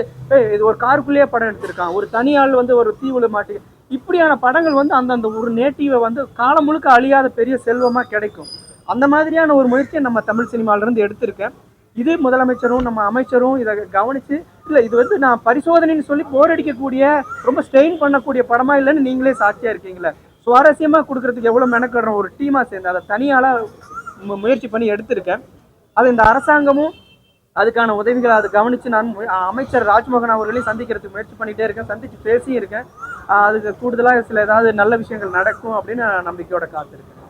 இது ஒரு காருக்குள்ளேயே படம் எடுத்திருக்கான், ஒரு தனியாள் வந்து ஒரு தீவுல மாட்டி, இப்படியான படங்கள் வந்து அந்தந்த ஒரு நேட்டிவை வந்து காலம் முழுக்க அழியாத பெரிய செல்வமாக கிடைக்கும். அந்த மாதிரியான ஒரு முயற்சியை நம்ம தமிழ் சினிமாவிலேருந்து எடுத்திருக்கேன். இது முதலமைச்சரும் நம்ம அமைச்சரும் இதை கவனித்து, இல்லை இது வந்து நான் பரிசோதனைன்னு சொல்லி போர் அடிக்கக்கூடிய ரொம்ப ஸ்ட்ரெயின் பண்ணக்கூடிய படமா இல்லைன்னு நீங்களே சாட்சியாக இருக்கீங்களே. சுவாரஸ்யமாக கொடுக்கறதுக்கு எவ்வளோ மெனக்கடுறோம் ஒரு டீமாக சேர்ந்து, அதை தனியால் முயற்சி பண்ணி எடுத்திருக்கேன். அது இந்த அரசாங்கமும் அதுக்கான உதவிகளை அதை கவனித்து நான் அமைச்சர் ராஜ்மோகன் அவர்களையும் சந்திக்கிறதுக்கு முயற்சி பண்ணிகிட்டே இருக்கேன், சந்தித்து பேசியும் இருக்கேன். அதுக்கு கூடுதலாக சில ஏதாவது நல்ல விஷயங்கள் நடக்கும் அப்படின்னு நான் நம்பிக்கையோட காத்திருக்கேன்.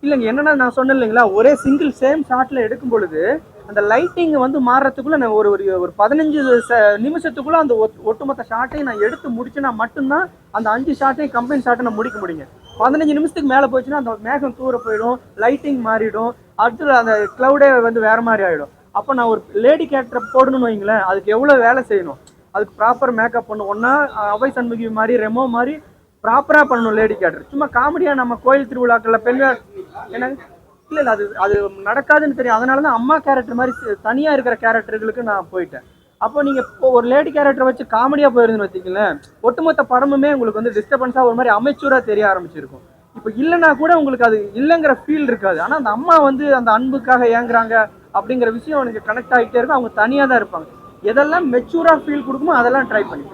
இல்லைங்க, என்னன்னா நான் சொன்னேன் இல்லைங்களா, ஒரே சிங்கிள் சேம் ஷாட்டில் எடுக்கும் பொழுது அந்த லைட்டிங் வந்து மாறுறதுக்குள்ள நான் ஒரு ஒரு 15 நிமிஷத்துக்குள்ள அந்த ஒட்டுமொத்த ஷாட்டையும் நான் எடுத்து முடிச்சுன்னா மட்டும்தான் அந்த 5 ஷாட்டையும் கம்பைன் ஷாட்டை நான் முடிக்க முடியுங்க. 15 நிமிஷத்துக்கு மேலே போச்சுன்னா அந்த மேகம் தூர போயிடும், லைட்டிங் மாறிடும், அடுத்து அந்த கிளவுடே வந்து வேற மாதிரி ஆகிடும். அப்போ நான் ஒரு லேடி கேரக்டரை போடணும்னு வைங்களேன், அதுக்கு எவ்வளோ வேலை செய்யணும், அதுக்கு ப்ராப்பர் மேக்கப் பண்ணணும். ஒன்றா அவை சண்முகி மாதிரி ரெமோ மாதிரி ப்ராப்பராக பண்ணணும் லேடி கேரக்டர். சும்மா காமெடியாக நம்ம கோயில் திருவிழாக்களில் பெண்கள் என்ன இல்லை இல்லை, அது நடக்காதுன்னு தெரியும். அதனால தான் அம்மா கேரக்டர் மாதிரி தனியாக இருக்கிற கேரக்டர்களுக்கு நான் போயிட்டேன். அப்போ நீங்கள் இப்போ ஒரு லேடி கேரக்டர் வச்சு காமெடியாக போயிருந்துன்னு வச்சுக்கங்களேன், ஒட்டுமொத்த படமுமே உங்களுக்கு வந்து டிஸ்டர்பன்ஸாக ஒரு மாதிரி அமைச்சூராக தெரிய ஆரம்பிச்சிருக்கும். இப்போ இல்லைன்னா கூட உங்களுக்கு அது இல்லைங்கிற ஃபீல் இருக்காது. ஆனால் அந்த அம்மா வந்து அந்த அன்புக்காக ஏங்குறாங்க அப்படிங்கிற விஷயம் எனக்கு கனெக்ட் ஆகிட்டே இருக்கும். அவங்க தனியாக தான் இருப்பாங்க. எதெல்லாம் மெச்சூராக ஃபீல் கொடுக்குமோ அதெல்லாம் ட்ரை பண்ணி.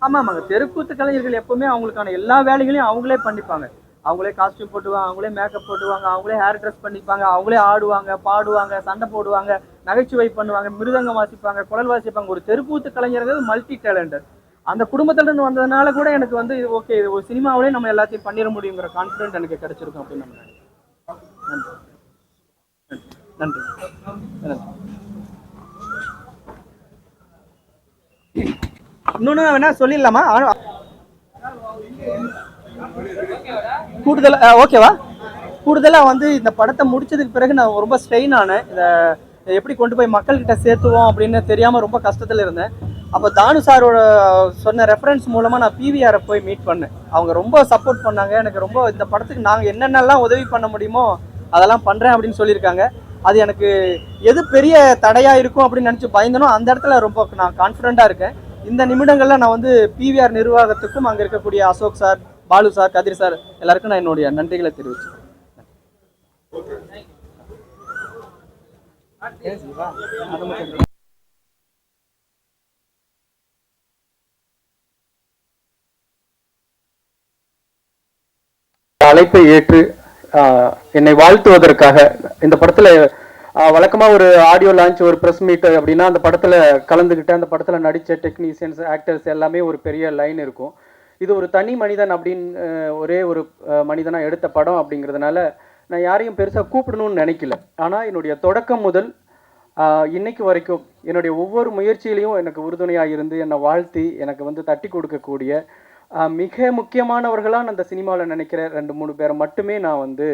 ஆமாங்க, தெருக்கூத்து கலைஞர்கள் எப்பவுமே அவங்களுக்கான எல்லா வேலைகளையும் அவங்களே பண்ணிப்பாங்க. அவங்களே காஸ்டியூம் போட்டுவாங்க, அவங்களே மேக்கப் போட்டுவாங்க, அவங்களே ஹேர் ட்ரெஸ் பண்ணிப்பாங்க, அவங்களே ஆடுவாங்க, பாடுவாங்க, சண்டை போடுவாங்க, நகைச்சுவை பண்ணுவாங்க, மிருதங்கம் வாசிப்பாங்க, குழல் வாசிப்பாங்க. ஒரு தெருக்கூத்து கலைஞர்கள் மல்டி டேலண்டட். அந்த குடும்பத்திலிருந்து வந்ததுனால கூட எனக்கு வந்து ஓகே, ஒரு சினிமாவிலே நம்ம எல்லாத்தையும் பண்ணிட முடியுங்கிற கான்ஃபிடென்ட் எனக்கு கிடைச்சிருக்கும் அப்படின்னு நான் நினைக்கிறேன். நன்றி நன்றி. இன்னொன்று வேணா சொல்லிடலாமா கூடுதலா? ஓகேவா? கூடுதலாக வந்து இந்த படத்தை முடிச்சதுக்கு பிறகு நான் ரொம்ப ஸ்ட்ரெயின் ஆனேன். இதை எப்படி கொண்டு போய் மக்கள்கிட்ட சேர்த்துவோம் அப்படின்னு தெரியாமல் ரொம்ப கஷ்டத்தில் இருந்தேன். அப்போ தானு சாரோட சொன்ன ரெஃபரன்ஸ் மூலமாக நான் பிவிஆரை போய் மீட் பண்ணேன். அவங்க ரொம்ப சப்போர்ட் பண்ணாங்க. எனக்கு ரொம்ப இந்த படத்துக்கு நாங்கள் என்னென்னலாம் உதவி பண்ண முடியுமோ அதெல்லாம் பண்ணுறேன் அப்படின்னு சொல்லியிருக்காங்க. அது எனக்கு எது பெரிய தடையாக இருக்கும் அப்படின்னு நினச்சி பயந்தனோ அந்த இடத்துல ரொம்ப நான் கான்ஃபிடென்ட்டாக இருக்கேன். இந்த நிமிடங்களில் நான் வந்து பிவிஆர் நிர்வாகத்துக்கும் அங்கே இருக்கக்கூடிய அசோக் சார், பாலு சார், கதிர் சார் எல்லாருக்கும் நான் என்னுடைய நன்றிகளை தெரிவிச்சுக்கிறேன். அழைப்பை ஏற்று என்னை வாழ்த்துவதற்காக இந்த படத்துல வழக்கமா ஒரு ஆடியோ லான்ச், ஒரு ப்ரெஸ் மீட் அப்படின்னா அந்த படத்துல கலந்துக்கிட்டு அந்த படத்துல நடித்த டெக்னீஷியன்ஸ், ஆக்டர்ஸ் எல்லாமே ஒரு பெரிய லைன் இருக்கும். இது ஒரு தனி மனிதன் அப்படின்னு ஒரே ஒரு மனிதனாக எடுத்த படம் அப்படிங்கிறதுனால நான் யாரையும் பெருசாக கூப்பிடணும்னு நினைக்கல. ஆனால் என்னுடைய தொடக்கம் முதல் இன்னைக்கு வரைக்கும் என்னுடைய ஒவ்வொரு முயற்சியிலையும் எனக்கு உறுதுணையாக இருந்து என்னை வாழ்த்தி எனக்கு வந்து தட்டி கொடுக்கக்கூடிய மிக முக்கியமானவர்களாக அந்த சினிமாவில் நினைக்கிற 2-3 பேரை மட்டுமே நான் வந்து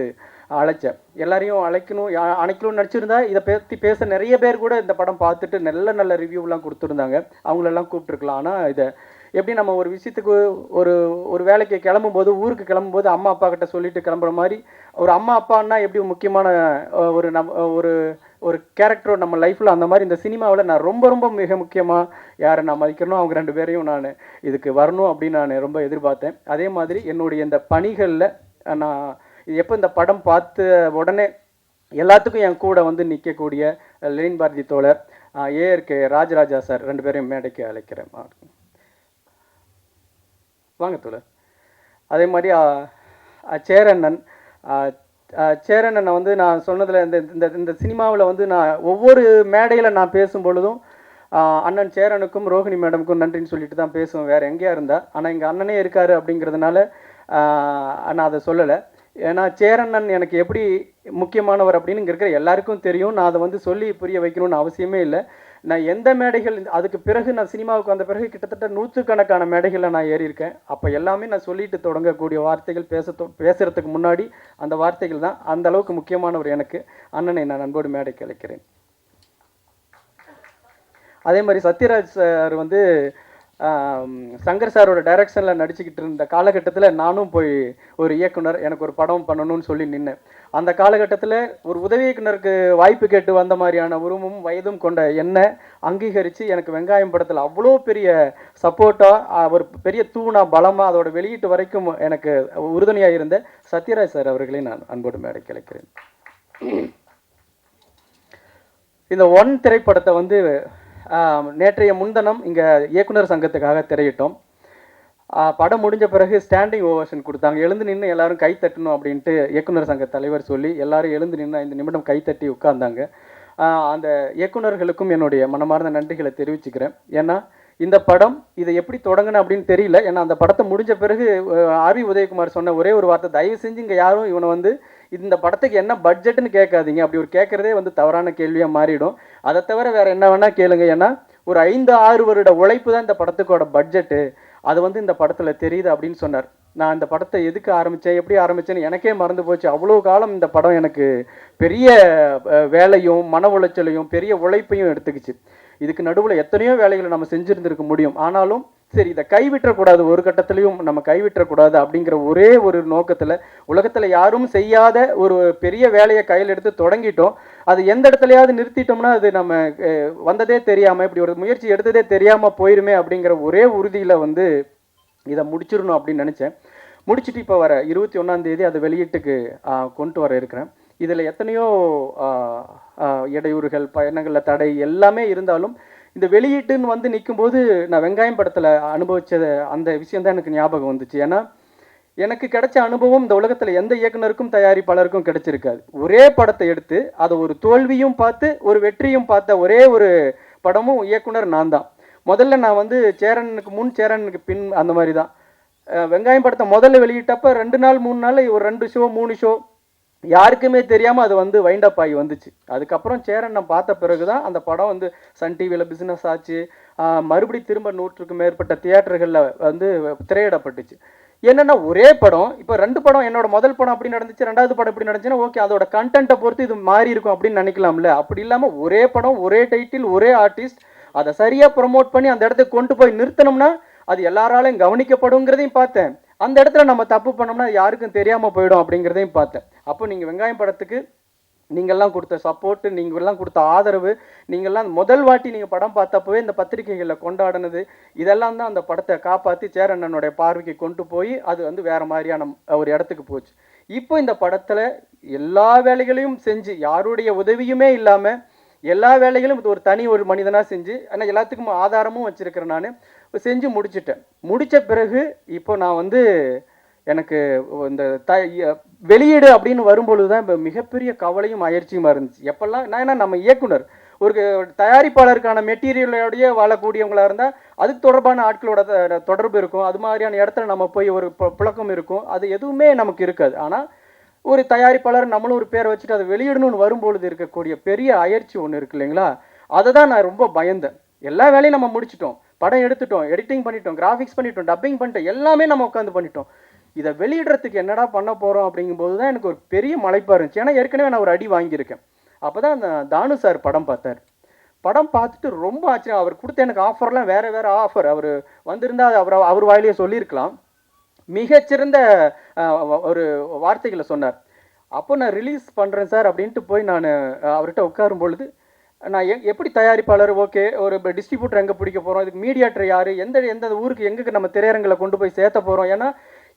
அழைச்சேன். எல்லாரையும் அழைக்கணும்னு நினச்சிருந்தா இதை பற்றி பேச நிறைய பேர் கூட இந்த படம் பார்த்துட்டு நல்ல நல்ல ரிவ்யூலாம் கொடுத்துருந்தாங்க. அவங்களெல்லாம் கூப்பிட்டுருக்கலாம். ஆனால் இதை எப்படி நம்ம ஒரு விஷயத்துக்கு ஒரு வேலைக்கு கிளம்பும்போது, ஊருக்கு கிளம்பும்போது அம்மா அப்பா கிட்ட சொல்லிட்டு கிளம்புற மாதிரி ஒரு அம்மா அப்பான்னா எப்படி முக்கியமான ஒரு கேரக்டர் நம்ம லைஃப்பில், அந்த மாதிரி இந்த சினிமாவில் நான் ரொம்ப மிக முக்கியமாக யாரை நான் மதிக்கணும், அவங்க 2 பேரையும் நான் இதுக்கு வரணும் அப்படின்னு நான் ரொம்ப எதிர்பார்த்தேன். அதே மாதிரி என்னுடைய இந்த பணிகளில் நான் எப்போ இந்த படம் பார்த்த உடனே எல்லாத்துக்கும் என் கூட வந்து நிற்கக்கூடிய லெனின் பாரதி தோழர், ஏஆர்கே ராஜராஜா சார் 2 பேரையும் மேடைக்கு அழைக்கிறேன். வாங்க தோழர். அதே மாதிரி சேரண்ணனை வந்து நான் சொன்னதில் இந்த சினிமாவில் வந்து நான் ஒவ்வொரு மேடையில் நான் பேசும் பொழுதும் அண்ணன் சேரனுக்கும் ரோஹிணி மேடமுக்கும் நன்றின்னு சொல்லிட்டு தான் பேசுவேன், வேறு எங்கேயா இருந்தால். ஆனால் எங்கள் அண்ணனே இருக்கார் அப்படிங்கிறதுனால நான் அதை சொல்லலை. ஏன்னா சேரண்ணன் எனக்கு எப்படி முக்கியமானவர் அப்படின்னு இங்கே இருக்கிற எல்லாருக்கும் தெரியும். நான் அதை வந்து சொல்லி புரிய வைக்கணும்னு அவசியமே இல்லை. நான் எந்த மேடைகள் அதுக்கு பிறகு நான் சினிமாவுக்கு வந்த பிறகு கிட்டத்தட்ட 100கணக்கான மேடைகளில் நான் ஏறியிருக்கேன். அப்போ எல்லாமே நான் சொல்லிட்டு தொடங்கக்கூடிய வார்த்தைகள் பேசுகிறதுக்கு முன்னாடி அந்த வார்த்தைகள் தான். அந்த அளவுக்கு முக்கியமானவர் எனக்கு. அண்ணனை நான் அன்போடு மேடைக்கு அழைக்கிறேன். அதே மாதிரி சத்யராஜ் சார் வந்து சங்கர் சாரோட டைரக்ஷனில் நடிச்சுக்கிட்டு இருந்த காலகட்டத்தில் நானும் போய் ஒரு இயக்குனர் எனக்கு ஒரு படம் பண்ணணும்னு சொல்லி நின்னேன். அந்த காலகட்டத்தில் ஒரு உதவி இயக்குனருக்கு வாய்ப்பு கேட்டு வந்த மாதிரியான உருவமும் வயதும் கொண்ட என்னை அங்கீகரித்து எனக்கு வெங்காயம் படத்தில் அவ்வளோ பெரிய சப்போர்ட்டாக ஒரு பெரிய தூணா பலமாக அதோட வெளியீட்டு வரைக்கும் எனக்கு உறுதுணையாக இருந்த சத்யராஜ் சார் அவர்களை நான் அன்போடு மேடை கிடைக்கிறேன். இந்த ஒன் திரைப்படத்தை வந்து நேற்றைய முன்தினம் இங்கே இயக்குனர் சங்கத்துக்காக திரையிட்டோம். படம் முடிஞ்ச பிறகு ஸ்டாண்டிங் ஓவேஷன் கொடுத்தாங்க. எழுந்து நின்று எல்லாரும் கை தட்டணும் அப்படின்ட்டு இயக்குனர் சங்க தலைவர் சொல்லி எல்லாரும் எழுந்து நின்று 5 நிமிடம் கை தட்டி உட்கார்ந்தாங்க. அந்த இயக்குனர்களுக்கும் என்னுடைய மனமார்ந்த நன்றிகளை தெரிவிச்சுக்கிறேன். ஏன்னா இந்த படம் இதை எப்படி தொடங்கின அப்படின்னு தெரியல. ஏன்னா அந்த படத்தை முடிஞ்ச பிறகு ஆர்வி உதயகுமார் சொன்ன ஒரே ஒரு வார்த்தை, தயவு செஞ்சு இங்கே யாரும் இவனை வந்து இந்த படத்துக்கு என்ன பட்ஜெட்னு கேட்காதீங்க. அப்படி ஒரு கேட்குறதே வந்து தவறான கேள்வியாக மாறிடும். அதை தவிர வேறு என்ன வேணால் கேளுங்க. ஏன்னா ஒரு 5-6 வருட உழைப்பு தான் இந்த படத்துக்கோட பட்ஜெட்டு. அது வந்து இந்த படத்தில் தெரியுது அப்படின்னு சொன்னார். நான் இந்த படத்தை எதுக்கு ஆரம்பித்தேன், எப்படி ஆரம்பித்தேன்னு எனக்கே மறந்து போச்சு. அவ்வளோ காலம் இந்த படம் எனக்கு பெரிய வேலையும் மன உளைச்சலையும் பெரிய உழைப்பையும் எடுத்துக்கிச்சு. இதுக்கு நடுவில் எத்தனையோ வேலைகளை நம்ம செஞ்சுருந்துருக்க முடியும். ஆனாலும் சரி, இதை கைவிட்டக்கூடாது, ஒரு கட்டத்துலையும் நம்ம கைவிட்டக்கூடாது அப்படிங்கிற ஒரே ஒரு நோக்கத்தில் உலகத்தில் யாரும் செய்யாத ஒரு பெரிய வேலையை கையில் எடுத்து தொடங்கிட்டோம். அது எந்த இடத்துலையாவது நிறுத்திட்டோம்னா அது நம்ம வந்ததே தெரியாமல், இப்படி ஒரு முயற்சி எடுத்ததே தெரியாமல் போயிருமே அப்படிங்கிற ஒரே உறுதியில் வந்து இதை முடிச்சிடணும் அப்படின்னு நினச்சேன். முடிச்சுட்டு இப்போ வர 21ஆம் தேதி அதை வெளியீட்டுக்கு கொண்டு வர இருக்கிறேன். இதில் எத்தனையோ இடையூறுகள், பயணங்களில் தடை எல்லாமே இருந்தாலும் இந்த வெளியீட்டுன்னு வந்து நிற்கும்போது நான் வெங்காயம் படத்தில் அனுபவிச்ச அந்த விஷயந்தான் எனக்கு ஞாபகம் வந்துச்சு. ஏன்னா எனக்கு கிடைச்ச அனுபவம் இந்த உலகத்தில் எந்த இயக்குனருக்கும் தயாரிப்பாளருக்கும் கிடைச்சிருக்காது. ஒரே படத்தை எடுத்து அதை ஒரு தோல்வியும் பார்த்து ஒரு வெற்றியும் பார்த்த ஒரே ஒரு படமும் இயக்குனர் நான் தான். முதல்ல நான் வந்து சேரனுக்கு முன் சேரனுக்கு பின் அந்த மாதிரி தான். வெங்காயம் படத்தை முதல்ல வெளியிட்டப்போ 2 நாள் 3 நாள் ஒரு 2 ஷோ 3 ஷோ யாருக்குமே தெரியாமல் அது வந்து வைண்டப் ஆகி வந்துச்சு. அதுக்கப்புறம் சேரன் நான் பார்த்த பிறகு தான் அந்த படம் வந்து சன் டிவியில் பிஸ்னஸ் ஆச்சு. மறுபடி திரும்ப 100க்கும் மேற்பட்ட தியேட்டர்களில் வந்து திரையிடப்பட்டுச்சு. என்னென்னா ஒரே படம் இப்போ 2 படம், என்னோட முதல் படம் அப்படி நடந்துச்சு, 2வது படம் இப்படி நடந்துச்சுன்னா ஓகே, அதோட கண்டென்ட்டை பொறுத்து இது மாறி இருக்கும் அப்படின்னு நினைக்கலாம்ல. அப்படி இல்லாமல் ஒரே படம், ஒரே டைட்டில், ஒரே ஆர்டிஸ்ட், அதை சரியாக ப்ரொமோட் பண்ணி அந்த இடத்துக்கு கொண்டு போய் நிறுத்தினோம்னா அது எல்லாராலையும் கவனிக்கப்படுங்கிறதையும் பார்த்தேன். அந்த இடத்துல நம்ம தப்பு பண்ணோம்னா யாருக்கும் தெரியாமல் போயிடும் அப்படிங்கிறதையும் பார்த்தேன். அப்போ நீங்கள் வெங்காயம் படத்துக்கு நீங்கள்லாம் கொடுத்த சப்போர்ட்டு, நீங்கள்லாம் கொடுத்த ஆதரவு, நீங்கள்லாம் முதல் வாட்டி நீங்கள் படம் பார்த்தப்பவே இந்த பத்திரிகைகளில் கொண்டாடினது, இதெல்லாம் தான் அந்த படத்தை காப்பாற்றி சேரண்ணனுடைய பார்வைக்கு கொண்டு போய் அது வந்து வேறு மாதிரியான ஒரு இடத்துக்கு போச்சு. இப்போ இந்த படத்தில் எல்லா வேலைகளையும் செஞ்சு யாருடைய உதவியுமே இல்லாமல் எல்லா வேலைகளும் இது ஒரு மனிதனாக செஞ்சு, ஆனால் எல்லாத்துக்கும் ஆதாரமும் வச்சுருக்கிறேன். நான் செஞ்சு முடிச்சிட்டேன். முடித்த பிறகு இப்போ நான் வந்து எனக்கு இந்த வெளியீடு அப்படின்னு வரும்பொழுது தான் இப்போ மிகப்பெரிய கவலையும் அயற்சியுமா இருந்துச்சு. எப்பெல்லாம் நான் ஏன்னா நம்ம இயக்குனர் ஒரு தயாரிப்பாளருக்கான மெட்டீரியலோடைய வாழக்கூடியவங்களாக இருந்தால் அதுக்கு தொடர்பான ஆட்களோட தொடர்பு இருக்கும். அது மாதிரியான இடத்துல நம்ம போய் ஒரு புழக்கம் இருக்கும். அது எதுவுமே நமக்கு இருக்காது. ஆனால் ஒரு தயாரிப்பாளர் நம்மளும் ஒரு பேரை வச்சுட்டு அதை வெளியிடணும்னு வரும்பொழுது இருக்கக்கூடிய பெரிய அயற்சி ஒன்று இருக்கு இல்லைங்களா? அதை தான் நான் ரொம்ப பயந்தேன். எல்லா வேலையும் நம்ம முடிச்சிட்டோம், படம் எடுத்துட்டோம், எடிட்டிங் பண்ணிட்டோம், கிராஃபிக்ஸ் பண்ணிட்டோம், டப்பிங் பண்ணிட்டோம், எல்லாமே நம்ம உட்காந்து பண்ணிட்டோம். இதை வெளியிடுறதுக்கு என்னடா பண்ண போகிறோம் அப்படிங்கும்போது தான் எனக்கு ஒரு பெரிய மலைப்பாக இருந்துச்சு. ஏன்னா ஏற்கனவே நான் ஒரு அடி வாங்கியிருக்கேன். அப்போ தான் அந்த தானு சார் படம் பார்த்தார். படம் பார்த்துட்டு ரொம்ப ஆச்சரியம். அவர் கொடுத்த எனக்கு ஆஃபர்லாம் வேறு வேறு ஆஃபர். அவர் வந்திருந்தால் அவர் வாயிலேயே சொல்லியிருக்கலாம். மிகச்சிறந்த ஒரு வார்த்தைகளை சொன்னார். அப்போ நான் ரிலீஸ் பண்ணுறேன் சார் அப்படின்ட்டு போய் நான் அவர்கிட்ட உட்காரும் பொழுது நான் எப்படி தயாரிப்பாளர், ஓகே, ஒரு டிஸ்ட்ரிபியூட்டர் எங்கே பிடிக்க போகிறோம், இதுக்கு மீடியாட்டர் யார், எந்த ஊருக்கு எங்கே நம்ம திரையரங்களை கொண்டு போய் சேர்த்த போகிறோம். ஏன்னா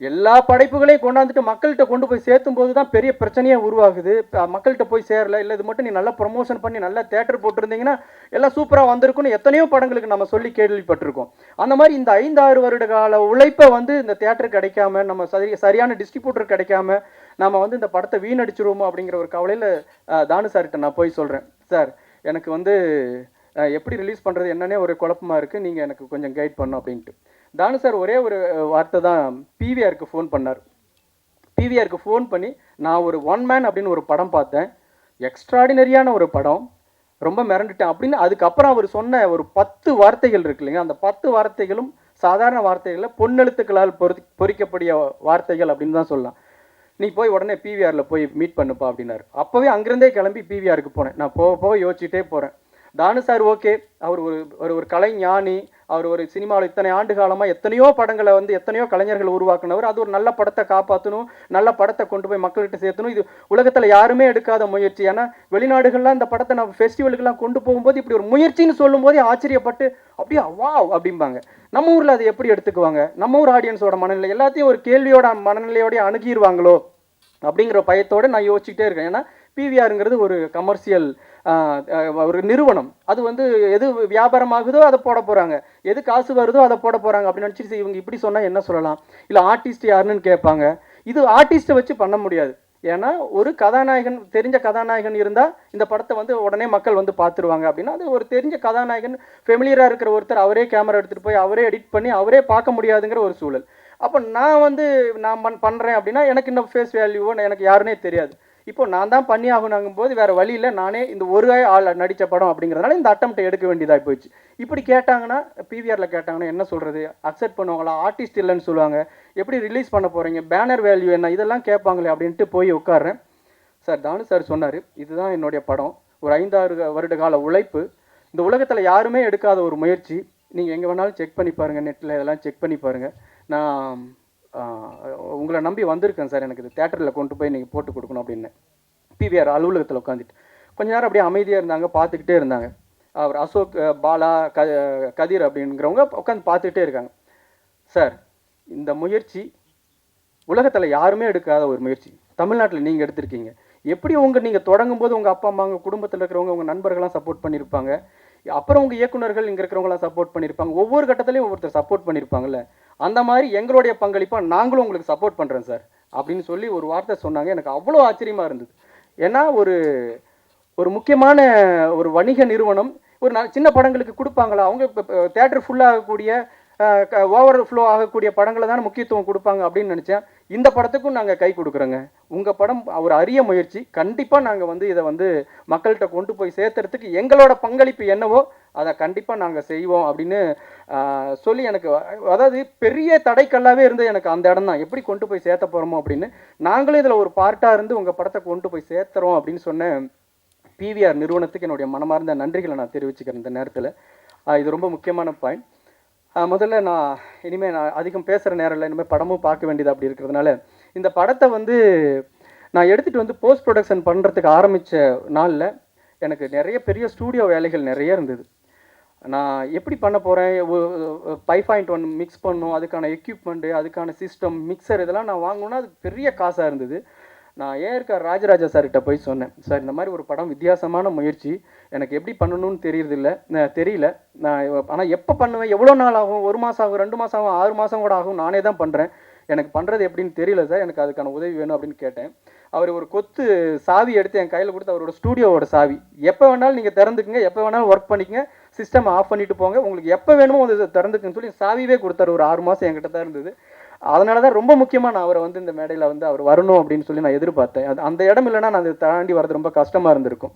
எல்லா படைப்புகளையும் கொண்டாந்துட்டு மக்கள்கிட்ட கொண்டு போய் சேர்த்தும் போது தான் பெரிய பிரச்சனையாக உருவாகுது. மக்கள்கிட்ட போய் சேரல, இல்லை இது மட்டும் நீ நல்லா ப்ரொமோஷன் பண்ணி நல்லா தேட்டர் போட்டிருந்தீங்கன்னா எல்லாம் சூப்பராக வந்திருக்குன்னு எத்தனையோ படங்களுக்கு நம்ம சொல்லி கேள்விப்பட்டிருக்கோம். அந்த மாதிரி இந்த 5-6 வருட கால உழைப்பை வந்து இந்த தேட்டர் கிடைக்காம, நம்ம சரியான டிஸ்ட்ரிபியூட்டர் கிடைக்காம நம்ம வந்து இந்த படத்தை வீணடிச்சிருவோமோ அப்படிங்கிற ஒரு கவலையில் தானு சார்கிட்ட நான் போய் சொல்கிறேன், சார் எனக்கு வந்து எப்படி ரிலீஸ் பண்ணுறது என்னன்னே ஒரு குழப்பமாக இருக்குது, நீங்கள் எனக்கு கொஞ்சம் கைட் பண்ணணும் அப்படின்ட்டு. தானு சார் ஒரே ஒரு வார்த்தை தான் பிவிஆருக்கு ஃபோன் பண்ணார். பிவிஆருக்கு ஃபோன் பண்ணி நான் ஒரு ஒன் மேன் அப்படின்னு ஒரு படம் பார்த்தேன், எக்ஸ்ட்ராடினரியான ஒரு படம், ரொம்ப மிரண்டுட்டேன் அப்படின்னு. அதுக்கப்புறம் அவர் சொன்ன ஒரு 10 வார்த்தைகள் இருக்கு இல்லைங்க, அந்த 10 வார்த்தைகளும் சாதாரண வார்த்தைகளில் பொன்னெழுத்துக்களால் பொறிக்கப்படிய வார்த்தைகள் அப்படின்னு தான் சொல்லலாம். நீ போய் உடனே பிவிஆரில் போய் மீட் பண்ணுப்பா அப்படின்னாரு. அப்போவே அங்கேருந்தே கிளம்பி பிவிஆருக்கு போனேன். நான் போக யோசிச்சுட்டே போகிறேன். தானு சார் ஓகே, அவர் ஒரு கலை ஞானி, அவர் ஒரு சினிமாவில் இத்தனை ஆண்டு காலமாக எத்தனையோ படங்களை வந்து எத்தனையோ கலைஞர்கள் உருவாக்குனவர். அது ஒரு நல்ல படத்தை காப்பாற்றணும், நல்ல படத்தை கொண்டு போய் மக்கள்கிட்ட சேர்த்தணும். இது உலகத்தில் யாருமே எடுக்காத முயற்சி. ஏன்னா வெளிநாடுகள்லாம் இந்த படத்தை நம்ம ஃபெஸ்டிவலுக்கெல்லாம் கொண்டு போகும்போது இப்படி ஒரு முயற்சின்னு சொல்லும்போதே ஆச்சரியப்பட்டு அப்படியே வாவ் அப்படிம்பாங்க. நம்ம ஊரில் அதை எப்படி எடுத்துக்குவாங்க? நம்ம ஊர் ஆடியன்ஸோட மனநிலை எல்லாத்தையும் ஒரு கேள்வியோட மனநிலையோடய அணுகிடுவாங்களோ அப்படிங்கிற பயத்தோடு நான் யோசிச்சுக்கிட்டே இருக்கேன். ஏன்னா பிவிஆருங்கிறது ஒரு கமர்ஷியல் ஒரு நிறுவனம். அது வந்து எது வியாபாரமாகுதோ அதை போட போகிறாங்க, எது காசு வருதோ அதை போட போகிறாங்க அப்படின்னு நினச்சிட்டு இவங்க இப்படி சொன்னால் என்ன சொல்லலாம்? இல்லை ஆர்டிஸ்ட் யாருன்னு கேட்பாங்க. இது ஆர்டிஸ்ட்டை வச்சு பண்ண முடியாது. ஏன்னா ஒரு கதாநாயகன், தெரிஞ்ச கதாநாயகன் இருந்தால் இந்த படத்தை வந்து உடனே மக்கள் வந்து பார்த்துருவாங்க. அப்படின்னா அது ஒரு தெரிஞ்ச கதாநாயகன், ஃபெமிலியராக இருக்கிற ஒருத்தர் அவரே கேமரா எடுத்துகிட்டு போய் அவரே எடிட் பண்ணி அவரே பார்க்க முடியாதுங்கிற ஒரு சூழல். அப்போ நான் பண்ணுறேன் அப்படின்னா எனக்கு இந்த ஃபேஸ் வேல்யூவோ எனக்கு யாருன்னே தெரியாது. இப்போ நான் தான் பண்ணி ஆகணுங்கும் போது வேறு வழி இல்லை, நானே இந்த ஒரு ஆள் நடித்த படம் அப்படிங்கிறதுனால இந்த அட்டம்ப்டை எடுக்க வேண்டியதாக போயிடுச்சு. இப்படி கேட்டாங்கன்னா பிவிஆரில் கேட்டாங்கன்னா என்ன சொல்கிறது? அக்செப்ட் பண்ணுவாங்களா? ஆர்டிஸ்ட் இல்லைன்னு சொல்லுவாங்க. எப்படி ரிலீஸ் பண்ண போகிறீங்க? பேனர் வேல்யூ என்ன? இதெல்லாம் கேட்பாங்களே அப்படின்ட்டு போய் உட்கார்றேன். சார் தானு சார் சொன்னார், இதுதான் என்னுடைய படம், ஒரு 5-6 வருட கால உழைப்பு, இந்த உலகத்தில் யாருமே எடுக்காத ஒரு முயற்சி. நீங்கள் எங்கே வேணாலும் செக் பண்ணி பாருங்கள், நெட்டில் இதெல்லாம் செக் பண்ணி பாருங்கள். நான் உங்களை நம்பி வந்திருக்கேன் சார், எனக்கு இது தேட்டரில் கொண்டு போய் நீங்கள் போட்டு கொடுக்கணும் அப்படின்னு. பிவிஆர் அலுவலகத்தில் உட்காந்துட்டு கொஞ்ச நேரம் அப்படியே அமைதியாக இருந்தாங்க, பார்த்துக்கிட்டே இருந்தாங்க. அவர் அசோக், பாலா, கதிர் அப்படிங்கிறவங்க உட்காந்து பார்த்துக்கிட்டே இருக்காங்க. சார், இந்த முயற்சி உலகத்தில் யாருமே எடுக்காத ஒரு முயற்சி, தமிழ்நாட்டில் நீங்கள் எடுத்திருக்கீங்க. எப்படி நீங்கள் தொடங்கும் போது உங்கள் அப்பா அம்மா, உங்கள் குடும்பத்தில் இருக்கிறவங்க, உங்கள் நண்பர்கள்லாம் சப்போர்ட் பண்ணியிருப்பாங்க. அப்புறம் உங்கள் இயக்குநர்கள் இங்கே இருக்கிறவங்களாம் சப்போர்ட் பண்ணியிருப்பாங்க. ஒவ்வொரு கட்டத்துலையும் ஒவ்வொருத்தர் சப்போர்ட் பண்ணியிருப்பாங்கல்ல. அந்த மாதிரி எங்களுடைய பங்களிப்பாக நாங்களும் உங்களுக்கு சப்போர்ட் பண்ணுறேன் சார் அப்படின்னு சொல்லி ஒரு வார்த்தை சொன்னாங்க. எனக்கு அவ்வளோ ஆச்சரியமாக இருந்தது. ஏன்னா ஒரு முக்கியமான ஒரு வணிக நிறுவனம் ஒரு சின்ன படங்களுக்கு கொடுப்பாங்களா? அவங்க தேட்டர் ஃபுல்லாகக்கூடிய ஓவர் ஃப்ளோ ஆகக்கூடிய படங்களை தானே முக்கியத்துவம் கொடுப்பாங்க அப்படின்னு நினச்சேன். இந்த படத்துக்கும் நாங்கள் கை கொடுக்குறோங்க. உங்கள் படம் ஒரு அரிய முயற்சி. கண்டிப்பாக நாங்கள் வந்து இதை வந்து மக்கள்கிட்ட கொண்டு போய் சேர்த்துறதுக்கு எங்களோட பங்களிப்பு என்னவோ அதை கண்டிப்பாக நாங்கள் செய்வோம் அப்படின்னு சொல்லி, எனக்கு அதாவது பெரிய தடைக்கல்லாவே இருந்து எனக்கு அந்த இடம் தான், எப்படி கொண்டு போய் சேர்த்த போகிறோமோ அப்படின்னு. நாங்களும் இதில் ஒரு பார்ட்டாக இருந்து உங்கள் படத்தை கொண்டு போய் சேர்த்துறோம் அப்படின்னு சொன்ன பிவிஆர் நிறுவனத்துக்கு என்னுடைய மனமார்ந்த நன்றிகளை நான் தெரிவிச்சுக்கிறேன் இந்த நேரத்தில். இது ரொம்ப முக்கியமான பாயிண்ட். முதல்ல இனிமேல் நான் அதிகம் பேசுகிற நேரம் இல்லை, இனிமேல் படமும் பார்க்க வேண்டியது அப்படி இருக்கிறதுனால இந்த படத்தை வந்து நான் எடுத்துகிட்டு வந்து போஸ்ட் ப்ரொடக்ஷன் பண்ணுறதுக்கு ஆரம்பித்த நாளில் எனக்கு நிறைய பெரிய ஸ்டூடியோ வேலைகள் நிறைய இருந்தது. நான் எப்படி பண்ண போகிறேன், 5.1 மிக்ஸ் பண்ணணும், அதுக்கான எக்யூப்மெண்ட்டு, அதுக்கான சிஸ்டம், மிக்சர் இதெல்லாம் நான் வாங்கணுன்னா அது பெரிய காசாக இருந்தது. நான் ஏஆர் ராஜராஜா சார்கிட்ட போய் சொன்னேன், சார் இந்த மாதிரி ஒரு படம் வித்தியாசமான முயற்சி, எனக்கு எப்படி பண்ணணும்னு தெரியல. நான் ஆனால் எப்போ பண்ணுவேன், எவ்வளோ நாள் ஆகும், 1 மாதம் ஆகும், 2 மாதம் ஆகும், 6 மாதம் கூட ஆகும், நானே தான் பண்ணுறேன், எனக்கு பண்ணுறது எப்படின்னு தெரியல சார், எனக்கு அதுக்கான உதவி வேணும் அப்படின்னு கேட்டேன். அவர் ஒரு கொத்து சாவி எடுத்து என் கையில் கொடுத்து, அவரோட ஸ்டூடியோவோட சாவி, எப்போ வேணாலும் நீங்கள் திறந்துக்குங்க, எப்போ வேணாலும் ஒர்க் பண்ணிக்கங்க, சிஸ்டம் ஆஃப் பண்ணிட்டு போங்க, உங்களுக்கு எப்போ வேணுமோ அது திறந்துக்குன்னு சொல்லி சாவியே கொடுத்தாரு. ஒரு 6 மாதம் என்கிட்ட தான் இருந்தது. அதனால தான் ரொம்ப முக்கியமாக நான் அவரை வந்து இந்த மேடையில் வந்து அவர் வரணும் அப்படின்னு சொல்லி நான் எதிர்பார்த்தேன். அந்த இடம் இல்லைன்னா நான் அதை தாண்டி வரது ரொம்ப கஷ்டமாக இருந்திருக்கும்.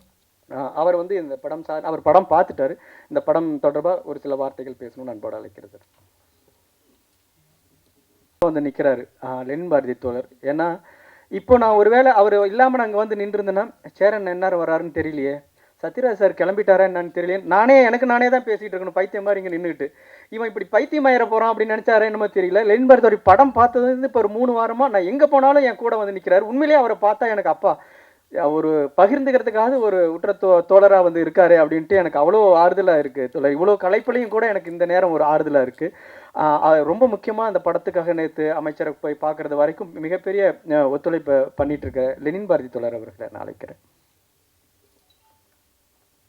அவர் வந்து இந்த படம் அவர் படம் பார்த்துட்டாரு. இந்த படம் தொடர்பாக ஒரு சில வார்த்தைகள் பேசணும்னு அன்போடு அழைக்கிறது. வந்து நிற்கிறாரு லெனின் பாரதி தோழர். ஏன்னா இப்போ நான் ஒருவேளை அவர் இல்லாமல் நாங்கள் வந்து நின்றுருந்தேன்னா சேரன் என்னார் வராருன்னு தெரியலையே, சத்யராஜ் சார் கிளம்பிட்டாரா என்னன்னு தெரியல, எனக்கு நானே தான் பேசிகிட்டு இருக்கணும் பைத்தியம் மாதிரி இங்கே நின்றுட்டு. இவன் இப்படி பைத்தியமாயிர போகிறான் அப்படின்னு நினச்சாரே என்னமோ தெரியல. லெனின் பாரதி படம் பார்த்தது இப்போ ஒரு 3 வாரமாக நான் எங்கே போனாலும் என் கூட வந்து நிற்கிறாரு. உண்மையிலேயே அவரை பார்த்தா எனக்கு அப்பா ஒரு பகிர்ந்துக்கிறதுக்காக ஒரு உற்ற தோழராக வந்து இருக்காரு அப்படின்ட்டு எனக்கு அவ்வளோ ஆறுதலாக இருக்குது தோழர். இவ்வளோ கலைப்புலையும் கூட எனக்கு இந்த நேரம் ஒரு ஆறுதலாக இருக்குது. ரொம்ப முக்கியமாக அந்த படத்துக்காக நேற்று அமைச்சரை போய் பார்க்குறது வரைக்கும் மிகப்பெரிய ஒத்துழைப்பை பண்ணிட்டு இருக்க லெனின் பாரதி தோழர் அவர்களை நான் அழைக்கிறேன்.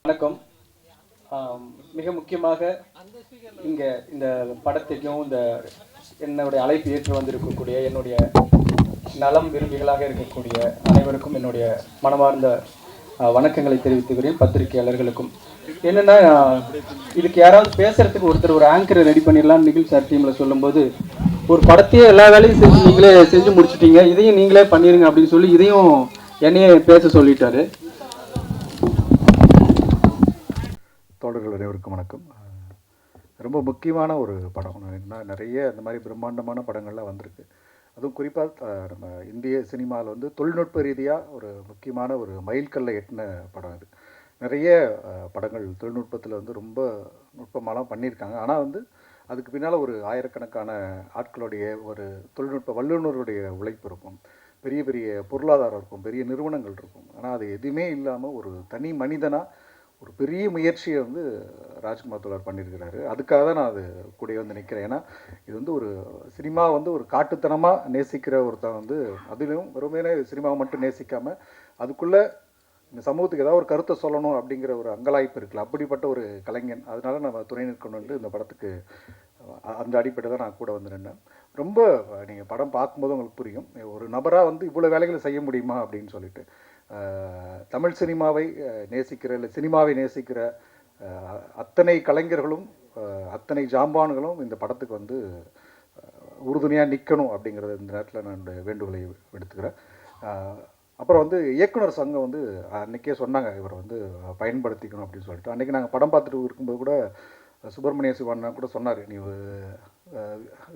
வணக்கம். மிக முக்கியமாக இங்கே இந்த படத்தையும் இந்த என்னுடைய அழைப்பு ஏற்று வந்திருக்கக்கூடிய என்னுடைய நலம் விரும்பிகளாக இருக்கக்கூடிய அனைவருக்கும் என்னுடைய மனமார்ந்த வணக்கங்களை தெரிவித்துக்கிறேன். பத்திரிகையாளர்களுக்கும் என்னென்னா, இதுக்கு யாராவது பேசுகிறதுக்கு ஒருத்தர் ஒரு ஆங்கரை ரெடி பண்ணிடலாம்னு நிகில் சார் டீமில் சொல்லும்போது, ஒரு படத்தையே எல்லா வேலையும் செஞ்சு நீங்களே செஞ்சு முடிச்சிட்டீங்க, இதையும் நீங்களே பண்ணிடுங்க அப்படின்னு சொல்லி இதையும் என்னையே பேச சொல்லிட்டாரு. தோழர்கள் அனைவருக்கும் வணக்கம். ரொம்ப முக்கியமான ஒரு படம். நிறைய இந்த மாதிரி பிரம்மாண்டமான படங்கள்லாம் வந்திருக்கு. அதுவும் குறிப்பாக நம்ம இந்திய சினிமாவில் வந்து தொழில்நுட்ப ரீதியாக ஒரு முக்கியமான ஒரு மைல்கல்லை எட்டின படம் இது. நிறைய படங்கள் தொழில்நுட்பத்தில் வந்து ரொம்ப நுட்பமாலாம் பண்ணியிருக்காங்க. ஆனால் வந்து அதுக்கு பின்னால் ஒரு ஆயிரக்கணக்கான ஆட்களுடைய ஒரு தொழில்நுட்ப வல்லுநருடைய உழைப்பு இருக்கும், பெரிய பெரிய பொருளாதாரம் இருக்கும், பெரிய நிறுவனங்கள் இருக்கும். ஆனால் அது எதுவுமே இல்லாமல் ஒரு தனி மனிதனாக ஒரு பெரிய முயற்சியை வந்து ராஜ்குமார் தோழர் பண்ணியிருக்கிறாரு. அதுக்காக தான் நான் அது கூட வந்து நிற்கிறேன். ஏன்னா இது வந்து ஒரு சினிமா வந்து ஒரு காட்டுத்தனமாக நேசிக்கிற ஒருத்தன் வந்து, அதிலும் வெறுமனே சினிமாவை மட்டும் நேசிக்காமல் அதுக்குள்ளே இந்த சமூகத்துக்கு ஏதாவது ஒரு கருத்தை சொல்லணும் அப்படிங்கிற ஒரு அங்கலாய்ப்பு இருக்குல்ல, அப்படிப்பட்ட ஒரு கலைஞன். அதனால நம்ம துணை நிற்கணும்னு இந்த படத்துக்கு அந்த அடிப்படை தான் நான் கூட வந்து நின்னேன். ரொம்ப நீங்கள் படம் பார்க்கும்போது உங்களுக்கு புரியும், ஒரு நபராக வந்து இவ்வளோ வேலைகளை செய்ய முடியுமா அப்படின்னு சொல்லிட்டு. தமிழ் சினிமாவை நேசிக்கிற, இல்லை சினிமாவை நேசிக்கிற அத்தனை கலைஞர்களும் அத்தனை ஜாம்பான்களும் இந்த படத்துக்கு வந்து உறுதுணையாக நிற்கணும் அப்படிங்கிறத இந்த நேரத்தில் நான் வேண்டுகோளை எடுத்துக்கிறேன். அப்புறம் வந்து இயக்குனர் சங்கம் வந்து அன்றைக்கே சொன்னாங்க இவரை வந்து பயன்படுத்திக்கணும் அப்படின்னு சொல்லிட்டு. அன்றைக்கி நாங்கள் படம் பார்த்துட்டு இருக்கும்போது கூட சுப்பிரமணிய சிவண்ணா கூட சொன்னார், நீ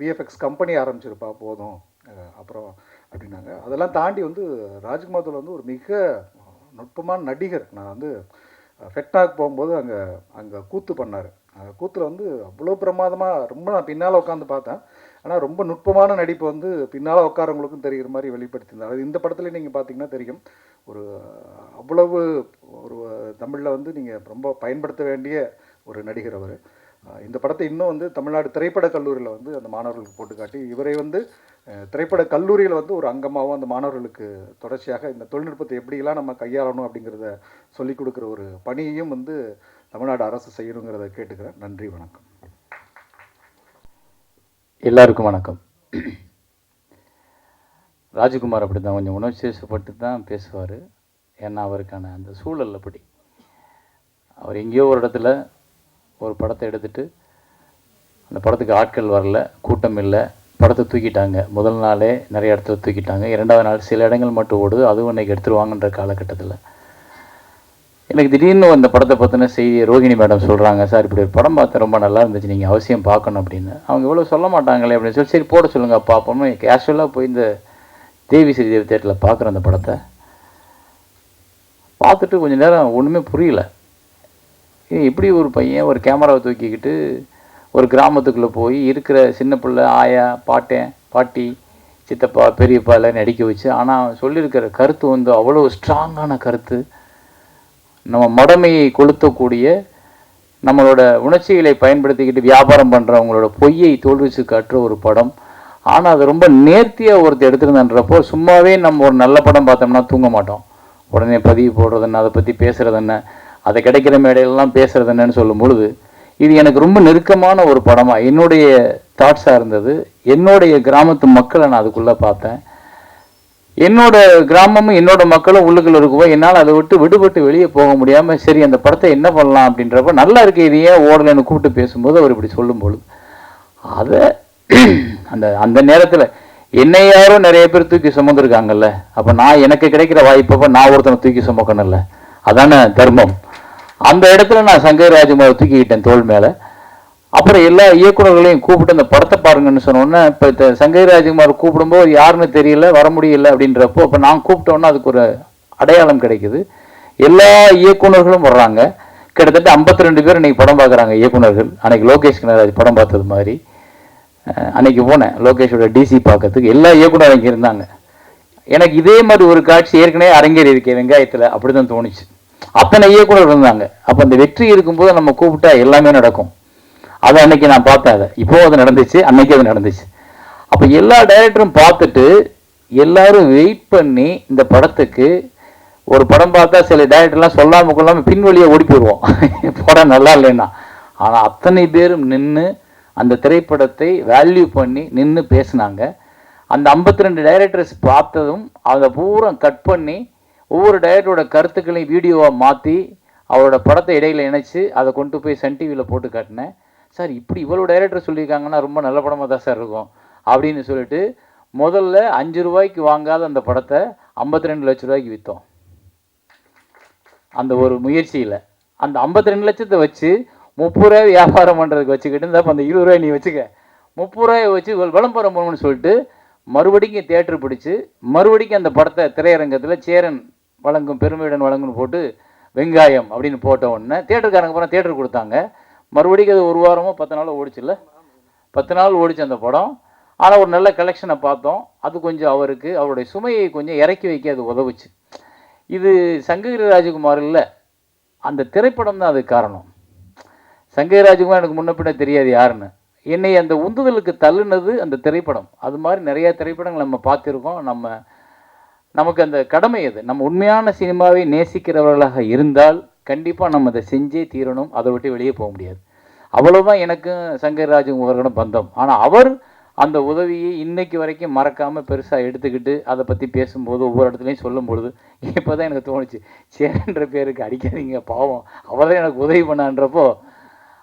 விஎஃப்எக்ஸ் கம்பெனி ஆரம்பிச்சிருப்பா போதும் அப்புறம் அப்படின்னாங்க. அதெல்லாம் தாண்டி வந்து ராஜ்குமார் தோழர் வந்து ஒரு மிக நுட்பமான நடிகர். நான் வந்து ஃபெக்டாக் போகும்போது அங்கே கூத்து பண்ணார். கூத்தில் வந்து அவ்வளோ பிரமாதமாக, ரொம்ப நான் பின்னால் உட்காந்து பார்த்தேன். ஆனால் ரொம்ப நுட்பமான நடிப்பு வந்து பின்னால் உட்காரவங்களுக்கும் தெரிகிற மாதிரி வெளிப்படுத்தியிருந்தார். அது இந்த படத்துல நீங்கள் பார்த்தீங்கன்னா தெரியும். ஒரு அவ்வளவு ஒரு தமிழில் வந்து நீங்கள் ரொம்ப பயன்படுத்த வேண்டிய ஒரு நடிகர் அவர். இந்த படத்தை இன்னும் வந்து தமிழ்நாடு திரைப்படக் கல்லூரியில் வந்து அந்த மாணவர்களுக்கு போட்டு காட்டி, இவரை வந்து திரைப்படக் கல்லூரியில் வந்து ஒரு அங்கமாகவும் அந்த மாணவர்களுக்கு தொடர்ச்சியாக இந்த தொழில்நுட்பத்தை எப்படியெல்லாம் நம்ம கையாளணும் அப்படிங்கிறத சொல்லிக் கொடுக்குற ஒரு பணியையும் வந்து தமிழ்நாடு அரசு செய்யணுங்கிறத கேட்டுக்கிறேன். நன்றி, வணக்கம். எல்லாருக்கும் வணக்கம். ராஜகுமார் அப்படி தான் கொஞ்சம் உணர்ச்சிவசப்பட்டு தான் பேசுவார். ஏன்னா அவருக்கான அந்த சூழல் அப்படி. அவர் எங்கேயோ ஒரு இடத்துல ஒரு படத்தை எடுத்துகிட்டு அந்த படத்துக்கு ஆட்கள் வரல, கூட்டம் இல்லை, படத்தை தூக்கிட்டாங்க. முதல் நாளே நிறைய இடத்துல தூக்கிட்டாங்க. 2வது நாள் சில இடங்கள் மட்டும் ஓடுது, அதுவும் இன்றைக்கி எடுத்துருவாங்கன்ற காலகட்டத்தில் எனக்கு திடீர்னு அந்த படத்தை பற்றின செய்தி ரோகிணி மேடம் சொல்கிறாங்க, சார் இப்படி ஒரு படம் பார்த்து ரொம்ப நல்லா இருந்துச்சு, நீங்கள் அவசியம் பார்க்கணும் அப்படின்னு. அவங்க இவ்வளோ சொல்ல மாட்டாங்களே அப்படின்னு சொல்லி, சரி போட சொல்லுங்கள் பார்ப்போம்னு கேஷுவலாக போய் இந்த தேவி ஸ்ரீதேவி தேட்டரில் பார்க்குற அந்த படத்தை பார்த்துட்டு கொஞ்சம் நேரம் ஒன்றுமே புரியல. எப்படி ஒரு பையன் ஒரு கேமராவை தூக்கிக்கிட்டு ஒரு கிராமத்துக்குள்ளே போய் இருக்கிற சின்ன பிள்ளை, ஆயா, பாட்டி, சித்தப்பா, பெரியப்பா எல்லாம் நடிக்க வச்சு, ஆனால் சொல்லியிருக்கிற கருத்து வந்து அவ்வளோ ஸ்ட்ராங்கான கருத்து, நம்ம மடமையை கொளுத்தக்கூடிய, நம்மளோட உணர்ச்சிகளை பயன்படுத்திக்கிட்டு வியாபாரம் பண்ணுறவங்களோட பொய்யை தோல்விச்சு காட்டுற ஒரு படம். ஆனால் அது ரொம்ப நேர்த்தியாக ஒருத்தர் எடுத்துருந்தன்றப்போ, சும்மாவே நம்ம ஒரு நல்ல படம் பார்த்தோம்னா தூங்க மாட்டோம். உடனே பதிவு போடுறது என்ன, அதை பற்றி பேசுகிறது என்ன, அதை கிடைக்கிற மேடையிலலாம் பேசுகிறது என்னன்னு சொல்லும் பொழுது, இது எனக்கு ரொம்ப நெருக்கமான ஒரு படமாக என்னுடைய தாட்ஸாக இருந்தது. என்னுடைய கிராமத்து மக்களை நான் அதுக்குள்ளே பார்த்தேன். என்னோட கிராமமும் என்னோட மக்களும் உள்ளுக்குள்ள இருக்கும்போது என்னால் அதை விட்டு விடுபட்டு வெளியே போக முடியாமல், சரி அந்த படத்தை என்ன பண்ணலாம் அப்படின்றப்ப, நல்லா இருக்கு இது ஏன் ஓடலைன்னு கூப்பிட்டு பேசும்போது அவர் இப்படி சொல்லும்போது, அதை அந்த அந்த நேரத்தில் என்னை யாரும் நிறைய பேர் தூக்கி சுமந்துருக்காங்கல்ல, அப்போ நான் எனக்கு கிடைக்கிற வாய்ப்பப்போ நான் ஒருத்தனை தூக்கி சுமக்கணும்ல, அதான தர்மம். அந்த இடத்துல நான் சங்கர் ராஜ்குமாரை தூக்கிக்கிட்டேன் தோள் மேலே. அப்புறம் எல்லா இயக்குநர்களையும் கூப்பிட்டு அந்த படத்தை பாருங்கன்னு சொன்னோன்னே, இப்போ சங்கர் ராஜ்குமார் கூப்பிடும்போது யாருன்னு தெரியல, வர முடியல அப்படின்றப்போ, அப்போ நான் கூப்பிட்டோன்னா அதுக்கு ஒரு அடையாளம் கிடைக்குது. எல்லா இயக்குநர்களும் வர்றாங்க. கிட்டத்தட்ட 52 பேர் இன்றைக்கி படம் பார்க்குறாங்க இயக்குநர்கள். அன்றைக்கி லோகேஷ் கனகராஜ் படம் பார்த்தது மாதிரி அன்றைக்கி போனேன் லோகேஷோட டிசி பார்க்கறதுக்கு. எல்லா இயக்குநரும் இங்கே இருந்தாங்க. எனக்கு இதே மாதிரி ஒரு காட்சி ஏற்கனவே அரங்கேறி இருக்கேன் வெங்காயத்தில், அப்படி தான் தோணுச்சு. அத்தனை இயக்குநர்கள் இருந்தாங்க. அப்போ அந்த வெற்றி இருக்கும்போது நம்ம கூப்பிட்டா எல்லாமே நடக்கும். அதை அன்னைக்கு நான் பார்த்தேன். அதை இப்போவும் அது நடந்துச்சு, அன்னைக்கு அது நடந்துச்சு. அப்போ எல்லா டைரக்டரும் பார்த்துட்டு எல்லாரும் வெயிட் பண்ணி இந்த படத்துக்கு ஒரு படம் பார்த்தா சில டைரக்டர்லாம் சொல்லாமல் கொள்ளாமல் பின்வழியை ஓடி போயிடுவோம் படம் நல்லா இல்லைன்னா. ஆனால் அத்தனை பேரும் நின்று அந்த திரைப்படத்தை வேல்யூ பண்ணி நின்று பேசினாங்க. அந்த 52 டைரக்டர்ஸ் பார்த்ததும் அதை பூரா கட் பண்ணி ஒவ்வொரு டைரக்டரோட கருத்துக்களையும் வீடியோவாக மாற்றி அவரோட படத்தை இடையில இணைச்சி அதை கொண்டு போய் சன் டிவியில் போட்டு காட்டினேன். சார் இப்படி இவ்வளோ டைரக்டர் சொல்லியிருக்காங்கன்னா ரொம்ப நல்ல படமாக தான் சார் இருக்கும் அப்படின்னு சொல்லிட்டு முதல்ல 5 ரூபாய்க்கு வாங்காத அந்த படத்தை 52 லட்ச ரூபாய்க்கு விற்றோம். அந்த ஒரு முயற்சியில் அந்த 52 லட்சத்தை வச்சு 30 ரூபாய் வியாபாரம் பண்ணுறதுக்கு வச்சுக்கிட்டு இந்த அந்த 20 ரூபாய் நீ வச்சுக்க, 30 ரூபாயை வச்சு விளம்பரம் பண்ணணும்னு சொல்லிட்டு மறுபடிக்கும் தியேட்டர் பிடிச்சி மறுபடிக்கும் அந்த படத்தை திரையரங்கத்தில் சேரன் வழங்கும் பெருமையுடன் வழங்குன்னு போட்டு வெங்காயம் அப்படின்னு போட்ட உடனே தேட்டருக்காரங்க அப்புறம் தேட்டர் கொடுத்தாங்க. மறுபடியும் அது 1 வாரமோ 10 நாளோ ஓடிச்சுல்ல, 10 நாள் ஓடிச்சு அந்த படம். ஆனால் ஒரு நல்ல கலெக்ஷனை பார்த்தோம். அது கொஞ்சம் அவருடைய சுமையை கொஞ்சம் இறக்கி வைக்க அது உதவுச்சு. இது சங்ககிரி ராஜகுமார் இல்லை, அந்த திரைப்படம் தான் அதுக்கு காரணம். சங்ககிரி ராஜகுமார் எனக்கு முன்ன பின்ன தெரியாது யாருன்னு. என்னை அந்த உந்துதலுக்கு தள்ளுனது அந்த திரைப்படம். அது மாதிரி நிறைய திரைப்படங்கள் நம்ம பார்த்துருக்கோம். நமக்கு அந்த கடமை அது. நம்ம உண்மையான சினிமாவை நேசிக்கிறவர்களாக இருந்தால் கண்டிப்பாக நம்ம அதை செஞ்சே தீரணும். அதை விட்டு வெளியே போக முடியாது. அவ்வளோதான் எனக்கும் சங்கர் ராஜகுமாரோட பந்தம். ஆனால் அவர் அந்த உதவியை இன்னைக்கு வரைக்கும் மறக்காமல் பெருசாக எடுத்துக்கிட்டு அதை பற்றி பேசும்போது ஒவ்வொரு இடத்துலையும் சொல்லும் பொழுது இப்போ தான் எனக்கு தோணுச்சு, சேரன்ற பேருக்கு அடிக்காதீங்க, பாவம் அவர் தான் எனக்கு உதவி பண்ணான்றப்போ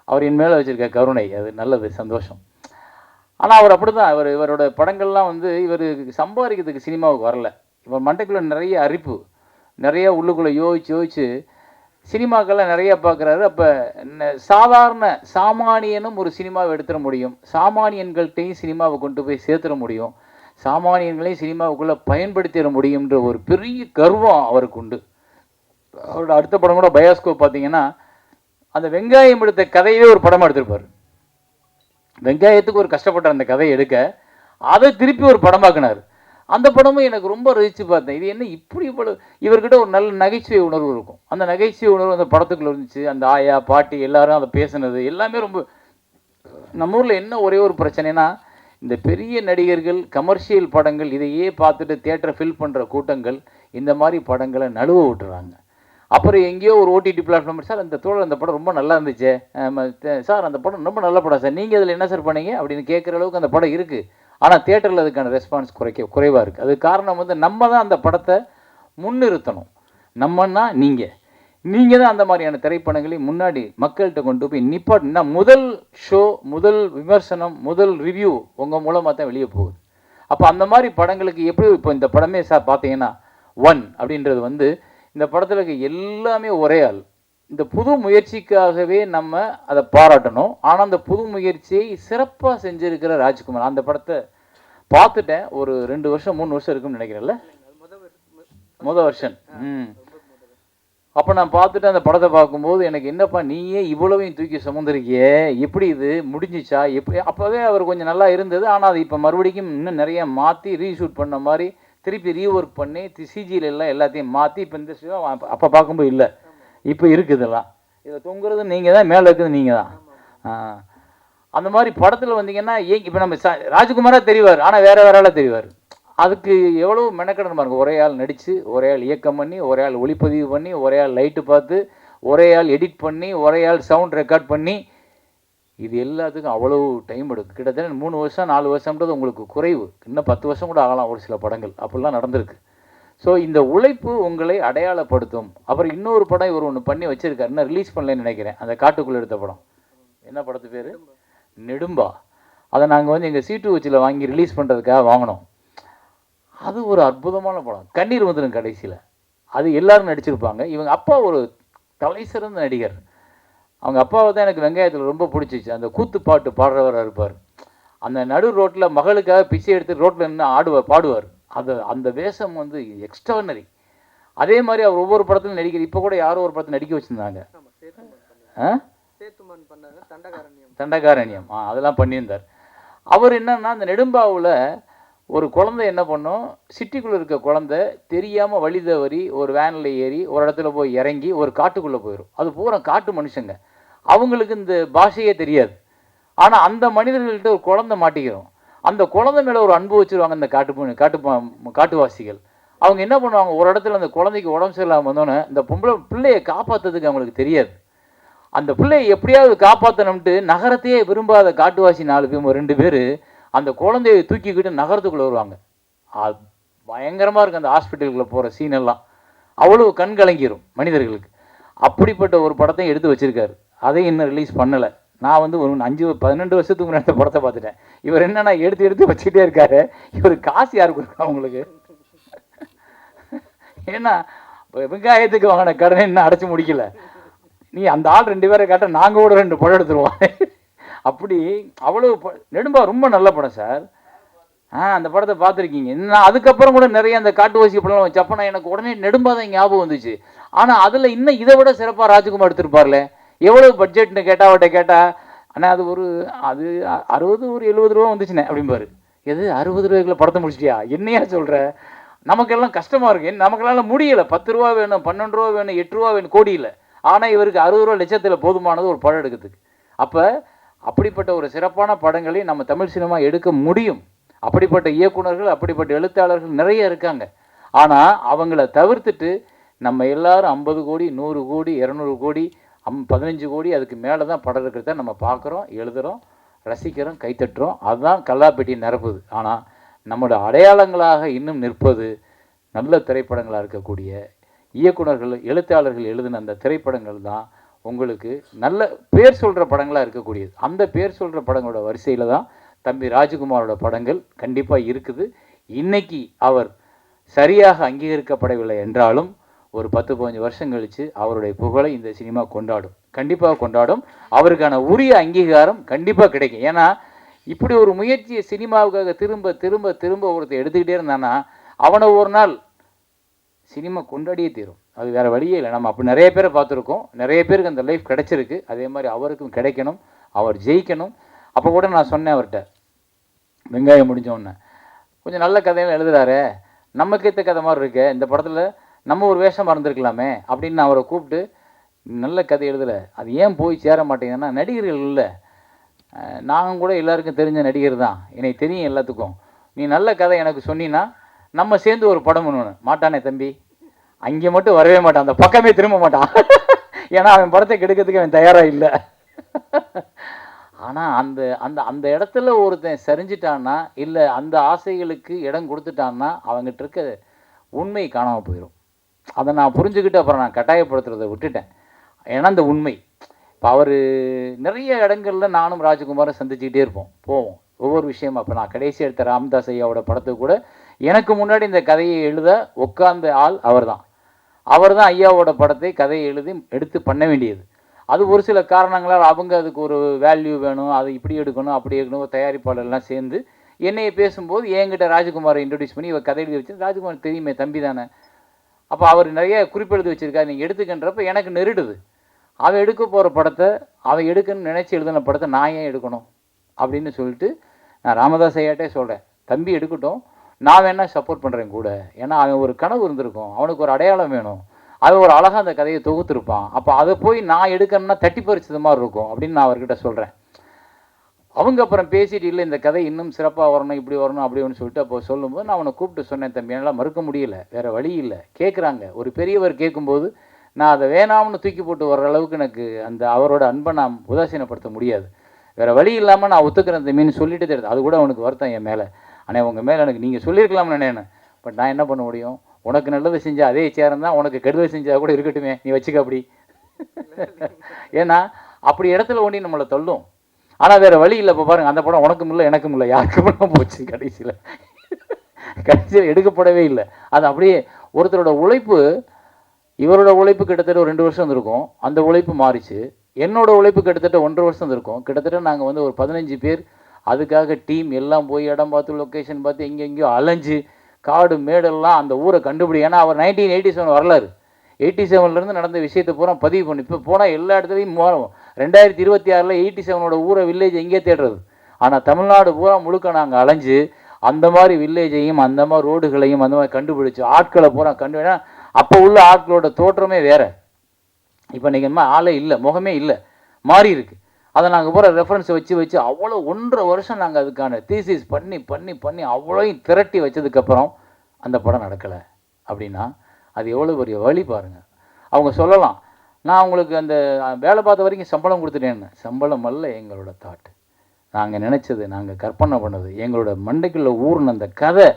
அவர் என் மேலே வச்சுருக்க கருணை அது நல்லது, சந்தோஷம். ஆனால் அவர் அப்படி தான், இவரோட படங்கள்லாம் வந்து இவர் சம்பாதிக்கிறதுக்கு சினிமாவுக்கு வரல. இவர் மண்டைக்குள்ளே நிறைய அரிப்பு, நிறைய உள்ளுக்குள்ளே யோசிச்சு சினிமாக்கெல்லாம் நிறைய பார்க்குறாரு. அப்போ சாதாரண சாமானியனும் ஒரு சினிமாவை எடுத்துட முடியும், சாமானியன்கள்கிட்டையும் சினிமாவை கொண்டு போய் சேர்த்துட முடியும், சாமானியன்களையும் சினிமாவுக்குள்ளே பயன்படுத்திட முடியுன்ற ஒரு பெரிய கர்வம் அவருக்கு உண்டு. அவரோட அடுத்த படம் கூட பயாஸ்கோப் பார்த்தீங்கன்னா அந்த வெங்காயம் எடுத்த கதையவே ஒரு படமாக எடுத்திருப்பார். வெங்காயத்துக்கு ஒரு கஷ்டப்பட்ட அந்த கதையை எடுக்க அதை திருப்பி ஒரு படமாக்குனார். அந்த படமும் எனக்கு ரொம்ப ரசித்து பார்த்தேன். இது என்ன இப்படி இவ்வளோ, இவர்கிட்ட ஒரு நல்ல நகைச்சுவை உணர்வு இருக்கும். அந்த நகைச்சுவை உணர்வு அந்த படத்துக்குள்ள இருந்துச்சு. அந்த ஆயா பாட்டி எல்லாரும் அதை பேசுனது எல்லாமே ரொம்ப. நம்ம ஊரில் என்ன ஒரே ஒரு பிரச்சனைனா, இந்த பெரிய நடிகர்கள் கமர்ஷியல் படங்கள் இதையே பார்த்துட்டு தியேட்டரை ஃபில் பண்ணுற கூட்டங்கள் இந்த மாதிரி படங்களை நழுவ விட்டுறாங்க. அப்புறம் எங்கேயோ ஒரு ஓடிடி பிளாட்ஃபார்ம், சார் அந்த அந்த படம் ரொம்ப நல்லா இருந்துச்சு சார், அந்த படம் ரொம்ப நல்ல படம் சார், நீங்கள் அதில் என்ன சார் பண்ணீங்க அப்படின்னு கேட்குற அளவுக்கு அந்த படம் இருக்குது. ஆனால் தியேட்டரில் அதுக்கான ரெஸ்பான்ஸ் குறைவாக இருக்குது. அது காரணம் வந்து நம்ம தான் அந்த படத்தை முன்னிறுத்தணும். நம்மன்னா நீங்கள் தான் அந்த மாதிரியான திரைப்படங்களை முன்னாடி மக்கள்கிட்ட கொண்டு போய் நிப்பாட்டினா முதல் ஷோ, முதல் விமர்சனம், முதல் ரிவ்யூ உங்கள் மூலமாக தான் வெளியே போகுது. அப்போ அந்த மாதிரி படங்களுக்கு எப்படி இப்போ இந்த படமே சார் பார்த்தீங்கன்னா 1 அப்படின்றது வந்து இந்த படத்தில் இருக்க எல்லாமே ஒரே ஆள். இந்த புது முயற்சிக்காகவே நம்ம அதை பாராட்டணும். ஆனால் அந்த புது முயற்சியை சிறப்பாக செஞ்சுருக்கிற ராஜ்குமார். அந்த படத்தை பார்த்துட்டேன், ஒரு 2 வருஷம் 3 வருஷம் இருக்குன்னு நினைக்கிறேன்ல, முதல் வருஷம். அப்போ நான் பார்த்துட்டு அந்த படத்தை பார்க்கும்போது எனக்கு என்னப்பா நீயே இவ்வளவையும் தூக்கி சுமந்துருக்கியே, எப்படி இது முடிஞ்சிச்சா எப்படி? அப்போவே அவர் கொஞ்சம் நல்லா இருந்தது. ஆனால் அது இப்போ மறுபடியும் இன்னும் நிறைய மாற்றி ரீஷூட் பண்ண மாதிரி திருப்பி ரீஒர்க் பண்ணி சிஜியில் எல்லாம் எல்லாத்தையும் மாற்றி இப்போ இந்த அப்போ பார்க்கும்போது இல்லை, இப்போ இருக்குதுலாம். இதில் தொங்குறது நீங்கள் தான், மேலே இருக்குது நீங்கள் தான். அந்த மாதிரி படத்தில் வந்தீங்கன்னா இப்போ நம்ம ராஜகுமாராக தெரிவார், ஆனால் வேறு ஆளாக தெரிவார். அதுக்கு எவ்வளோ மெனக்கடன் பாருங்க. ஒரே ஆள் நடித்து, ஒரே ஆள் இயக்கம் பண்ணி, ஒரே ஆள் ஒளிப்பதிவு பண்ணி, ஒரே ஆள் லைட்டு பார்த்து, ஒரே ஆள் எடிட் பண்ணி, ஒரே ஆள் சவுண்ட் ரெக்கார்ட் பண்ணி, இது எல்லாத்துக்கும் அவ்வளோ டைம் எடுக்கும். கிட்டத்தட்ட 3 வருஷம் 4 வருஷம்ன்றது உங்களுக்கு குறைவு. இன்னும் 10 வருஷம் கூட ஆகலாம் ஒரு சில படங்கள், அப்படிலாம் நடந்திருக்கு. ஸோ இந்த உழைப்பு உங்களை அடையாளப்படுத்தும். அப்புறம் இன்னொரு படம் இவர் ஒன்று பண்ணி வச்சுருக்காரு, இன்னும் ரிலீஸ் பண்ணலன்னு நினைக்கிறேன். அந்த காட்டுக்குள்ளே எடுத்த படம் என்ன படத்து பேர்? நெடும்பா. அதை நாங்கள் வந்து எங்கள் C2H வாங்கி ரிலீஸ் பண்ணுறதுக்காக வாங்கினோம். அது ஒரு அற்புதமான படம். கண்ணீர் வந்துடும் கடைசியில். அது எல்லோரும் நடிச்சிருப்பாங்க. இவங்க அப்பா ஒரு தலை சிறந்த நடிகர். அவங்க அப்பாவை தான் எனக்கு வெங்காயத்தில் ரொம்ப பிடிச்சிச்சு. அந்த கூத்து பாட்டு பாடுறவராக இருப்பார். அந்த நடு ரோட்டில் மகளுக்காக பிச்சை எடுத்து ரோட்டில் நின்று பாடுவார். அந்த வேஷம் வந்து எக்ஸ்ட்ரானரி. அதே மாதிரி அவர் ஒவ்வொரு படத்திலும் நடிக்கிற. இப்போ கூட யாரோ ஒரு படத்தில் நடிக்க வச்சுருந்தாங்க, தண்டகாரண்யம். அதெல்லாம் பண்ணியிருந்தார். அவர் என்னன்னா அந்த நெடும்பாவில் ஒரு குழந்தை என்ன பண்ணும், சிட்டிக்குள்ளே இருக்க குழந்தை தெரியாமல் வழி தவறி ஒரு வேனில் ஏறி ஒரு இடத்துல போய் இறங்கி ஒரு காட்டுக்குள்ளே போயிடும். அது பூரா காட்டு மனுஷங்க, அவங்களுக்கு இந்த பாஷையே தெரியாது. ஆனால் அந்த மனிதர்கள்ட்ட ஒரு குழந்தை மாட்டிக்கிறோம். அந்த குழந்தை மேலே ஒரு அன்பு வச்சுருவாங்க இந்த காட்டுவாசிகள். அவங்க என்ன பண்ணுவாங்க, ஒரு இடத்துல அந்த குழந்தைக்கு உடம்பு சரியில்லாமல் வந்தோன்னே இந்த பிள்ளையை காப்பாற்றுறதுக்கு அவங்களுக்கு தெரியாது. அந்த பிள்ளையை எப்படியாவது காப்பாற்றணும்ட்டு நகரத்தையே விரும்பாத காட்டுவாசி 4 பேர் 2 பேர் அந்த குழந்தையை தூக்கிக்கிட்டு நகரத்துக்குள்ளே வருவாங்க. பயங்கரமாக இருக்குது அந்த ஹாஸ்பிட்டலுக்குள்ளே போகிற சீனெல்லாம். அவ்வளோ கண் கலங்கிரும் மனிதர்களுக்கு. அப்படிப்பட்ட ஒரு படத்தையும் எடுத்து வச்சுருக்காரு. அதையும் இன்னும் ரிலீஸ் பண்ணலை. நான் வந்து ஒரு 12 வருஷத்துக்கு முன்னாடி படத்தை பார்த்துட்டேன். இவர் என்னன்னா எடுத்து வச்சுக்கிட்டே இருக்காரு. இவர் காசு யாரு கொடுக்கா அவங்களுக்கு? ஏன்னா வெங்காயத்துக்கு வாங்கின கடனை இன்னும் அடைச்சி முடிக்கல. நீ அந்த ஆள் 2 பேரை கேட்டால் நாங்கள் கூட 2 படம் எடுத்துருவோம். அப்படி அவ்வளோ நெடும்பா ரொம்ப நல்ல படம் சார். அந்த படத்தை பார்த்துருக்கீங்க. நான் அதுக்கப்புறம் கூட நிறைய அந்த காட்டு வாசி படம் வச்சப்போ எனக்கு உடனே நெடும்பாதான் ஞாபகம் வந்துச்சு. ஆனால் அதில் இன்னும் இதை விட சிறப்பாக ராஜ்குமார் எடுத்திருப்பார்ல. எவ்வளோ பட்ஜெட்னு கேட்டால் அவட்ட கேட்டால், ஆனால் அது அது 60 ஒரு 70 ரூபா வந்துச்சுண்ணே அப்படிம்பாரு. எது 60 ரூபாய்க்குள்ள படத்தை முடிச்சிட்டியா? என்னையா சொல்கிற? நமக்கெல்லாம் கஷ்டமாக இருக்கு. நமக்கெல்லாம் முடியலை. 10 ரூபா வேணும், 12 ரூபா வேணும், 8 ரூபா வேணும், கோடி இல்லை. ஆனால் இவருக்கு 60 ரூபா லட்சத்தில் போதுமானது ஒரு படம் எடுக்கிறதுக்கு. அப்போ அப்படிப்பட்ட ஒரு சிறப்பான படங்களை நம்ம தமிழ் சினிமா எடுக்க முடியும். அப்படிப்பட்ட இயக்குனர்கள், அப்படிப்பட்ட எழுத்தாளர்கள் நிறைய இருக்காங்க. ஆனால் அவங்கள தவிர்த்துட்டு நம்ம எல்லாரும் 50 கோடி, 100 கோடி, 200 கோடி, 15 கோடி அதுக்கு மேலே தான் படம் இருக்கிறத நம்ம பார்க்குறோம், எழுதுகிறோம், ரசிக்கிறோம், கைத்தட்டுறோம். அதுதான் கல்லாப்பெட்டி நிரப்புது. ஆனால் நம்மளோட அடையாளங்களாக இன்னும் நிற்பது நல்ல திரைப்படங்களாக இருக்கக்கூடிய இயக்குனர்கள், எழுத்தாளர்கள் எழுதின அந்த திரைப்படங்கள் தான் உங்களுக்கு நல்ல பேர் சொல்கிற படங்களாக இருக்கக்கூடியது. அந்த பேர் சொல்கிற படங்களோட வரிசையில் தான் தம்பி ராஜ்குமாரோட படங்கள் கண்டிப்பாக இருக்குது. இன்னைக்கு அவர் சரியாக அங்கீகரிக்கப்படவில்லை என்றாலும் ஒரு 10-15 வருஷம் கழித்து அவருடைய புகழை இந்த சினிமா கொண்டாடும், கண்டிப்பாக கொண்டாடும். அவருக்கான உரிய அங்கீகாரம் கண்டிப்பாக கிடைக்கும். ஏன்னா இப்படி ஒரு முயற்சியை சினிமாவுக்காக திரும்ப திரும்ப திரும்ப ஒருத்தர் எடுத்துக்கிட்டே இருந்தானா அவனை ஒரு நாள் சினிமா கொண்டாடியே தீரும். அது வேறு வழியே இல்லை. நம்ம அப்படி நிறைய பேரை பார்த்துருக்கோம். நிறைய பேருக்கு அந்த லைஃப் கிடைச்சிருக்கு. அதே மாதிரி அவருக்கும் கிடைக்கணும், அவர் ஜெயிக்கணும். அப்போ கூட நான் சொன்னேன் அவர்கிட்ட, வெங்காயம் முடிஞ்சோடனே கொஞ்சம் நல்ல கதையெல்லாம் எழுதுறாரு, நமக்கு ஏற்ற கதை மாதிரி இருக்கு, இந்த படத்தில் நம்ம ஒரு வேஷம் மறந்துருக்கலாமே அப்படின்னு நான் அவரை கூப்பிட்டு, நல்ல கதை எழுதலை, அது ஏன் போய் சேர மாட்டேங்குதுன்னா நடிகர்கள் இல்லை, நாங்கள் கூட எல்லாருக்கும் தெரிஞ்ச நடிகர் தான், எனக்கு தெரியும் எல்லாத்துக்கும், நீ நல்ல கதை எனக்கு சொன்னீன்னா நம்ம சேர்ந்து ஒரு படம் பண்ணணும். மாட்டானே தம்பி, அங்கே மட்டும் வரவே மாட்டான், அந்த பக்கமே திரும்ப மாட்டான். ஏன்னா அவன் படத்தை கெடுக்கிறதுக்கு அவன் தயாராக இல்லை. ஆனால் அந்த அந்த அந்த இடத்துல ஒருத்தன் சரிஞ்சிட்டான்னா, இல்லை அந்த ஆசைகளுக்கு இடம் கொடுத்துட்டான்னா அவங்ககிட்ட இருக்க உண்மை காணாமல் போயிடும். அதை நான் புரிஞ்சுக்கிட்டு அப்புறம் நான் கட்டாயப்படுத்துறதை விட்டுட்டேன். ஏன்னா அந்த உண்மை இப்போ அவர் நிறைய இடங்களில் நானும் ராஜ்குமாரும் சந்திச்சுக்கிட்டே இருப்போம், போவோம் ஒவ்வொரு விஷயமா. இப்போ நான் கடைசி எடுத்த ராமதாஸ் ஐயாவோட படத்துக்கு கூட எனக்கு முன்னாடி இந்த கதையை எழுத உட்கார்ந்த ஆள் அவர் தான் ஐயாவோட படத்தை கதையை எழுதி எடுத்து பண்ண வேண்டியது. அது ஒரு சில காரணங்களால் அவங்க அதுக்கு ஒரு வேல்யூ வேணும், அதை இப்படி எடுக்கணும் அப்படி எடுக்கணும், தயாரிப்பாளர்லாம் சேர்ந்து என்னையை பேசும்போது என்கிட்ட ராஜ்குமாரை இன்ட்ரடியூஸ் பண்ணி இவர் கதை எழுதி வச்சு, ராஜ்குமார் தெரியுமே தம்பி தானே, அப்போ அவர் நிறைய குறிப்பெழுதி வச்சுருக்காரு, நீங்கள் எடுத்துக்கின்றப்ப எனக்கு நெருடுது. அவன் எடுக்க போகிற படத்தை, அவன் எடுக்கணும்னு நினச்சி எழுதின படத்தை நான் ஏன் எடுக்கணும் அப்படின்னு சொல்லிட்டு நான் ராமதாஸ் ஐயாட்டே சொல்கிறேன், தம்பி எடுக்கட்டும், நான் வேணா சப்போர்ட் பண்ணுறேன் கூட. ஏன்னா அவன் ஒரு கனவு இருந்திருக்கும், அவனுக்கு ஒரு அடையாளம் வேணும், அவன் ஒரு அழகாக அந்த கதையை தொகுத்துருப்பான், அப்போ அதை போய் நான் எடுக்கணும்னா தட்டி பறிச்சது மாதிரி இருக்கும் அப்படின்னு நான் அவர்கிட்ட சொல்கிறேன். அவங்க அப்புறம் பேசிட்டு, இல்லை இந்த கதை இன்னும் சிறப்பாக வரணும், இப்படி வரணும் அப்படின்னு சொல்லிட்டு அப்போ சொல்லும்போது நான் அவனை கூப்பிட்டு சொன்னேன், தம்பி என்னால் மறுக்க முடியலை, வேறு வழி இல்லை, கேட்குறாங்க, ஒரு பெரியவர் கேட்கும்போது நான் அதை வேணாம்னு தூக்கி போட்டு வர்ற அளவுக்கு எனக்கு அந்த அவரோட அன்பை நான் உதாசீனப்படுத்த முடியாது, வேறு வழி இல்லாமல் நான் ஒத்துக்கிறேன் தம்பின்னு சொல்லிட்டு தெரியுது. அது கூட அவனுக்கு வருத்தம் என் மேலே, ஆனால் உங்கள் மேலே எனக்கு நீங்கள் சொல்லியிருக்கலாம்னு நினைனேன், பட் நான் என்ன பண்ண முடியும், உனக்கு நல்லது செஞ்சால் அதே சேரம் தான், உனக்கு கெடுதல் செஞ்சால் கூட இருக்கட்டுமே, நீ வச்சுக்க அப்படி. ஏன்னா அப்படி இடத்துல ஒண்டி நம்மளை தள்ளும். ஆனால் வேறு வழி இல்லை. இப்போ பாருங்கள், அந்த படம் உனக்கும் இல்லை எனக்கும் இல்லை யாருக்கும் இல்லை போச்சு, கடைசியில் எடுக்கப்படவே இல்லை. அது அப்படியே ஒருத்தரோட உழைப்பு, இவரோட உழைப்பு கிட்டத்தட்ட ஒரு 2 வருஷம் இருந்திருக்கும், அந்த உழைப்பு மாறிச்சு. என்னோட உழைப்பு கிட்டத்தட்ட 1.5 வருஷம் இருக்கும். கிட்டத்தட்ட நாங்கள் வந்து ஒரு 15 பேர் அதுக்காக டீம் எல்லாம் போய் இடம் பார்த்து லொக்கேஷன் பார்த்து எங்கெங்கேயோ அலைஞ்சு காடு மேடெல்லாம் அந்த ஊரை கண்டுபிடி. ஏன்னா அவர் 1987 வரலாறு, 87லேருந்து நடந்த விஷயத்தை பூரா பதிவு பண்ணி இப்போ போனால் எல்லா இடத்துலையும் மாறும். 2026 87ஓட ஊரை வில்லேஜ் எங்கேயே தேடுறது. ஆனால் தமிழ்நாடு பூரா முழுக்க நாங்கள் அலைஞ்சு அந்த மாதிரி வில்லேஜையும் அந்த மாதிரி ரோடுகளையும் அந்த மாதிரி கண்டுபிடிச்சி ஆட்களை பூரா கண்டுபிடினா, அப்போ உள்ள ஆட்களோட தோற்றமே வேறு. இப்போ நீங்கள் ஆளே இல்லை, முகமே இல்லை, மாறி இருக்கு. அதை நாங்கள் பூரா ரெஃபரன்ஸ் வச்சு அவ்வளோ 1.5 வருஷம் நாங்கள் அதுக்கான தீசிஸ் பண்ணி பண்ணி பண்ணி அவ்வளோயும் திரட்டி வச்சதுக்கப்புறம் அந்த படம் நடக்கலை அப்படின்னா அது எவ்வளோ பெரிய வழி பாருங்கள். அவங்க சொல்லலாம், நான் உங்களுக்கு அந்த வேலை பார்த்த வரைக்கும் சம்பளம் கொடுத்துட்டேன்னு. சம்பளம் அல்ல எங்களோட தாட், நாங்கள் நினச்சது, நாங்கள் கற்பனை பண்ணது, எங்களோட மண்டைக்குள்ள ஊர்னு அந்த கதை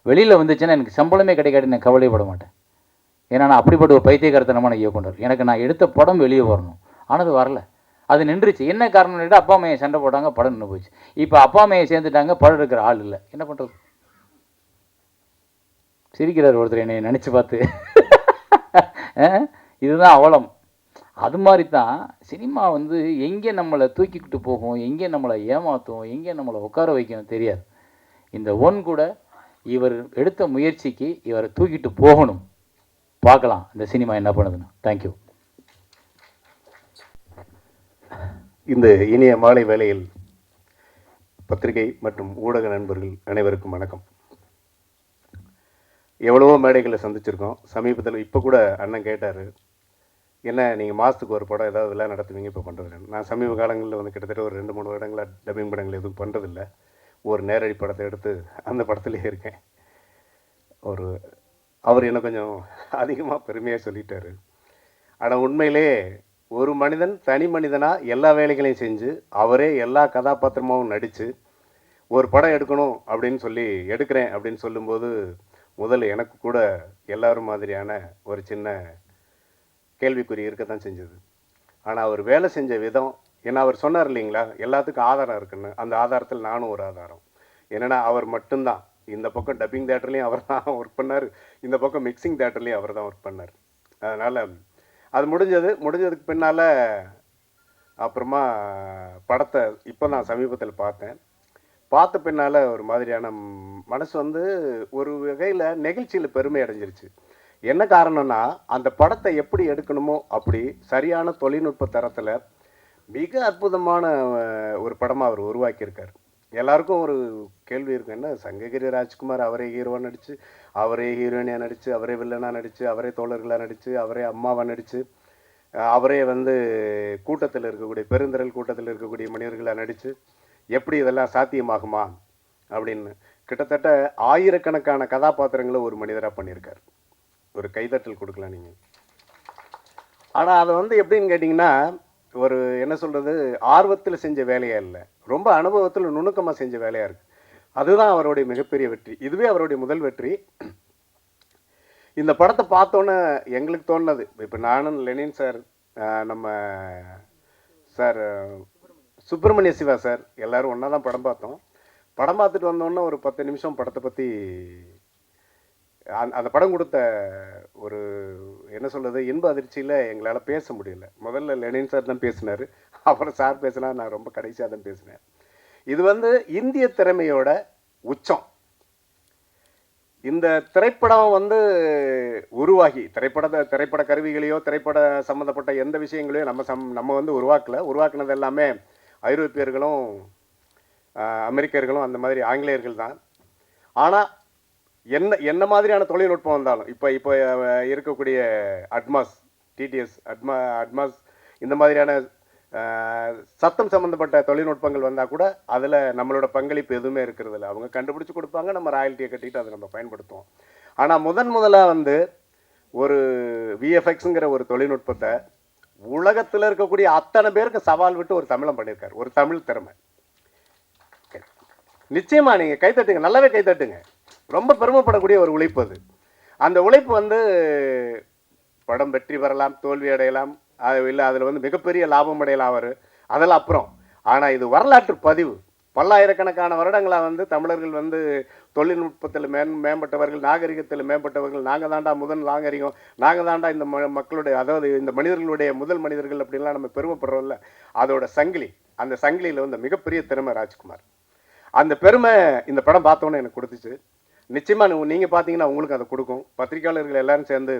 வெளியில் வந்துச்சுன்னா எனக்கு சம்பளமே கிடைக்காது, நான் கவலைப்பட மாட்டேன். ஏன்னா நான் அப்படிப்பட்ட ஒரு பைத்தியக்காரத்தனமான இயக்குனர். எனக்கு நான் எடுத்த படம் வெளியே வரணும், ஆனால் அது வரல, அது நின்றுச்சு. என்ன காரணம் கேட்டால் அப்பா அம்மையை சண்டை போட்டாங்க, படம் நின்று போச்சு. இப்போ அப்பா அம்மையை சேர்ந்துட்டாங்க, படம் இருக்கிற ஆள் இல்லை, என்ன பண்ணுறது? சிரிக்கிறார் ஒருத்தர் என்னை நினச்சி பார்த்து. இதுதான் அவலம். அது மாதிரி தான் சினிமா வந்து எங்கே நம்மளை தூக்கிக்கிட்டு போகும், எங்கே நம்மளை ஏமாற்றும், எங்கே நம்மளை உட்கார வைக்கும் தெரியாது. இந்த ஒன் கூட இவர் எடுத்த முயற்சிக்கு இவரை தூக்கிட்டு போகணும். பார்க்கலாம் இந்த சினிமா என்ன பண்ணுதுன்னு. தேங்க்யூ. இந்த இனிய மாலை வேளையில் பத்திரிகை மற்றும் ஊடக நண்பர்கள் அனைவருக்கும் வணக்கம். எவ்வளவோ மேடைகளை சந்திச்சிருக்கோம். சமீபத்தில் இப்போ கூட அண்ணன் கேட்டார், என்ன நீங்கள் மாதத்துக்கு ஒரு படம் ஏதாவது விழா நடத்துவீங்க இப்போ பண்ணுறது. நான் சமீப காலங்களில் வந்து கிட்டத்தட்ட ஒரு 2-3 வருடங்களாக டப்பிங் படங்கள் எதுவும் பண்ணுறதில்ல. ஒரு நேரடி படத்தை எடுத்து அந்த படத்துலேயே இருக்கேன். அவர் என்ன கொஞ்சம் அதிகமாக பெருமையாக சொல்லிட்டார். ஆனால் உண்மையிலே ஒரு மனிதன் தனி மனிதனாக எல்லா வேலைகளையும் செஞ்சு அவரே எல்லா கதாபாத்திரமாகவும் நடித்து ஒரு படம் எடுக்கணும் அப்படின்னு சொல்லி எடுக்கிறேன் அப்படின்னு சொல்லும்போது முதல்ல எனக்கு கூட எல்லாரும் மாதிரியான ஒரு சின்ன கேள்விக்குறி இருக்கத்தான் செஞ்சது. ஆனால் அவர் வேலை செஞ்ச விதம், ஏன்னா அவர் சொன்னார் இல்லைங்களா, எல்லாத்துக்கும் ஆதாரம் இருக்குன்னு. அந்த ஆதாரத்தில் நானும் ஒரு ஆதாரம். என்னென்னா அவர் மட்டும்தான் இந்த பக்கம் டப்பிங் தேட்டர்லேயும் அவர் தான் ஒர்க் பண்ணார், இந்த பக்கம் மிக்சிங் தேட்டர்லேயும் அவர் தான் ஒர்க் பண்ணார். அதனால் அது முடிஞ்சதுக்கு பின்னால் அப்புறமா படத்தை இப்போ நான் சமீபத்தில் பார்த்த பின்னால் ஒரு மாதிரியான மனசு வந்து ஒரு வகையில் நெகிழ்ச்சியில் பெருமை அடைஞ்சிருச்சு. என்ன காரணம்னா, அந்த படத்தை எப்படி எடுக்கணுமோ அப்படி சரியான தொழில்நுட்ப தரத்தில் மிக அற்புதமான ஒரு படமாக அவர் உருவாக்கியிருக்கார். எல்லாருக்கும் ஒரு கேள்வி இருக்கும், என்ன சங்ககிரி ராஜ்குமார் அவரே ஹீரோவாக நடித்து, அவரே ஹீரோயினியாக நடித்து, அவரே வில்லனாக நடித்து, அவரே தோழர்களாக நடித்து, அவரே அம்மாவாக நடித்து, அவரே வந்து கூட்டத்தில் இருக்கக்கூடிய பெருந்திரள் கூட்டத்தில் இருக்கக்கூடிய மனிதர்களாக நடித்து எப்படி இதெல்லாம் சாத்தியமாகுமா அப்படின்னு கிட்டத்தட்ட ஆயிரக்கணக்கான கதாபாத்திரங்களை ஒரு மனிதராக பண்ணியிருக்கார். ஒரு கைதட்டல் கொடுக்கலாம் நீங்கள். ஆனால் அதை வந்து எப்படின்னு கேட்டிங்கன்னா, ஒரு என்ன சொல்கிறது, ஆர்வத்தில் செஞ்ச வேலையாக இல்லை, ரொம்ப அனுபவத்தில் நுணுக்கமாக செஞ்ச வேலையாக இருக்குது. அதுதான் அவருடைய மிகப்பெரிய வெற்றி. இதுவே அவருடைய முதல் வெற்றி. இந்த படத்தை பார்த்தோன்னே எங்களுக்கு தோணுனது, இப்போ நானும் லெனின் சார், நம்ம சார் சுப்பிரமணிய சிவா சார் எல்லோரும் ஒன்றா தான் படம் பார்த்தோம். படம் பார்த்துட்டு வந்தோன்னே ஒரு 10 நிமிஷம் படத்தை பற்றி அந்த படம் கொடுத்த ஒரு என்ன சொல்கிறது இன்ப அதிர்ச்சியில் எங்களால் பேச முடியல. முதல்ல லெனின் சார் தான் பேசினார், அப்புறம் சார் பேசினா, நான் ரொம்ப கடைசியாக தான் பேசினேன். இது வந்து இந்திய திறமையோட உச்சம். இந்த திரைப்படம் வந்து உருவாகி திரைப்பட கருவிகளையோ திரைப்பட சம்மந்தப்பட்ட எந்த விஷயங்களையோ நம்ம வந்து உருவாக்குனது எல்லாமே ஐரோப்பியர்களும் அமெரிக்கர்களும் அந்த மாதிரி ஆங்கிலேயர்கள் தான். ஆனால் என்ன மாதிரியான தொழில்நுட்பம் வந்தாலும் இப்போ இருக்கக்கூடிய அட்மாஸ், டிடிஎஸ், அட்மாஸ் இந்த மாதிரியான சத்தம் சம்மந்தப்பட்ட தொழில்நுட்பங்கள் வந்தால் கூட அதில் நம்மளோட பங்களிப்பு எதுவுமே இருக்கிறது இல்லை. அவங்க கண்டுபிடிச்சி கொடுப்பாங்க, நம்ம ராயல்ட்டியை கட்டிட்டு அதை நம்ம பயன்படுத்துவோம். ஆனால் முதலாக வந்து ஒரு விஎஃப்எக்ஸுங்கிற ஒரு தொழில்நுட்பத்தை உலகத்தில் இருக்கக்கூடிய அத்தனை பேருக்கு சவால் விட்டு ஒரு தமிழன் பண்ணியிருக்காரு. ஒரு தமிழ் திறமை. நிச்சயமாக நீங்கள் கைத்தட்டுங்க, நல்லாவே கைத்தட்டுங்க. ரொம்ப பெருமைப்படக்கூடிய ஒரு உழைப்பு அது. அந்த உழைப்பு வந்து படம் வெற்றி பெறலாம், தோல்வி அடையலாம், இல்லை அதில் வந்து மிகப்பெரிய லாபம் அடையலாம் அவர், அதெல்லாம் அப்புறம். ஆனால் இது வரலாற்று பதிவு. பல்லாயிரக்கணக்கான வருடங்களாக வந்து தமிழர்கள் வந்து தொழில்நுட்பத்தில் மேம்பட்டவர்கள், நாகரிகத்தில் மேம்பட்டவர்கள், நாங்கள் தாண்டா முதல் நாகரிகம், நாங்கள் தாண்டா இந்த மக்களுடைய, அதாவது இந்த மனிதர்களுடைய முதல் மனிதர்கள் அப்படின்லாம் நம்ம பெருமைப்படுறோம்ல, அதோட சங்கிலி. அந்த சங்கிலியில் வந்து மிகப்பெரிய திறமை ராஜ்குமார். அந்த பெருமை இந்த படம் பார்த்தோன்னே எனக்கு கொடுத்துச்சு. நிச்சயமாக நீங்கள் பார்த்தீங்கன்னா உங்களுக்கு அதை கொடுக்கும். பத்திரிகையாளர்கள் எல்லோரும் சேர்ந்து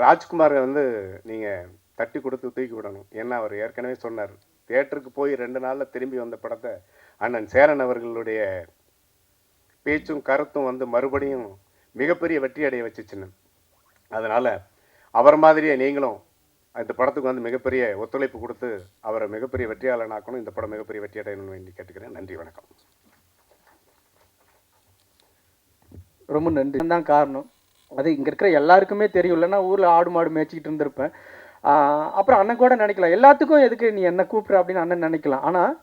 ராஜ்குமாரை வந்து நீங்கள் தட்டி கொடுத்து தூக்கி விடணும். ஏன்னா அவர் ஏற்கனவே சொன்னார், தியேட்டருக்கு போய் 2 நாளில் திரும்பி வந்த படத்தை அண்ணன் சேரன் அவர்களுடைய பேச்சும் கருத்தும் வந்து மறுபடியும் மிகப்பெரிய வெற்றி அடைய வச்சுச்சுன்னு. அதனால் அவர் மாதிரியே நீங்களும் இந்த படத்துக்கு வந்து மிகப்பெரிய ஒத்துழைப்பு கொடுத்து அவரை மிகப்பெரிய வெற்றியாளனாக்கணும். இந்த படம் மிகப்பெரிய வெற்றி அடையணும்னு வேண்டி கேட்டுக்கிறேன். நன்றி, வணக்கம். ரொம்ப நன்றி. தான் காரணம் அது இங்கே இருக்கிற எல்லாருக்குமே தெரியும். இல்லைன்னா ஊரில் ஆடு மாடு மேய்ச்சிக்கிட்டு இருந்திருப்பேன். அப்புறம் அண்ணன் கூட நினைக்கலாம், எல்லாத்துக்கும் எதுக்கு நீ என்ன கூப்பிட்ற அப்படின்னு அண்ணன் நினைக்கலாம். ஆனால்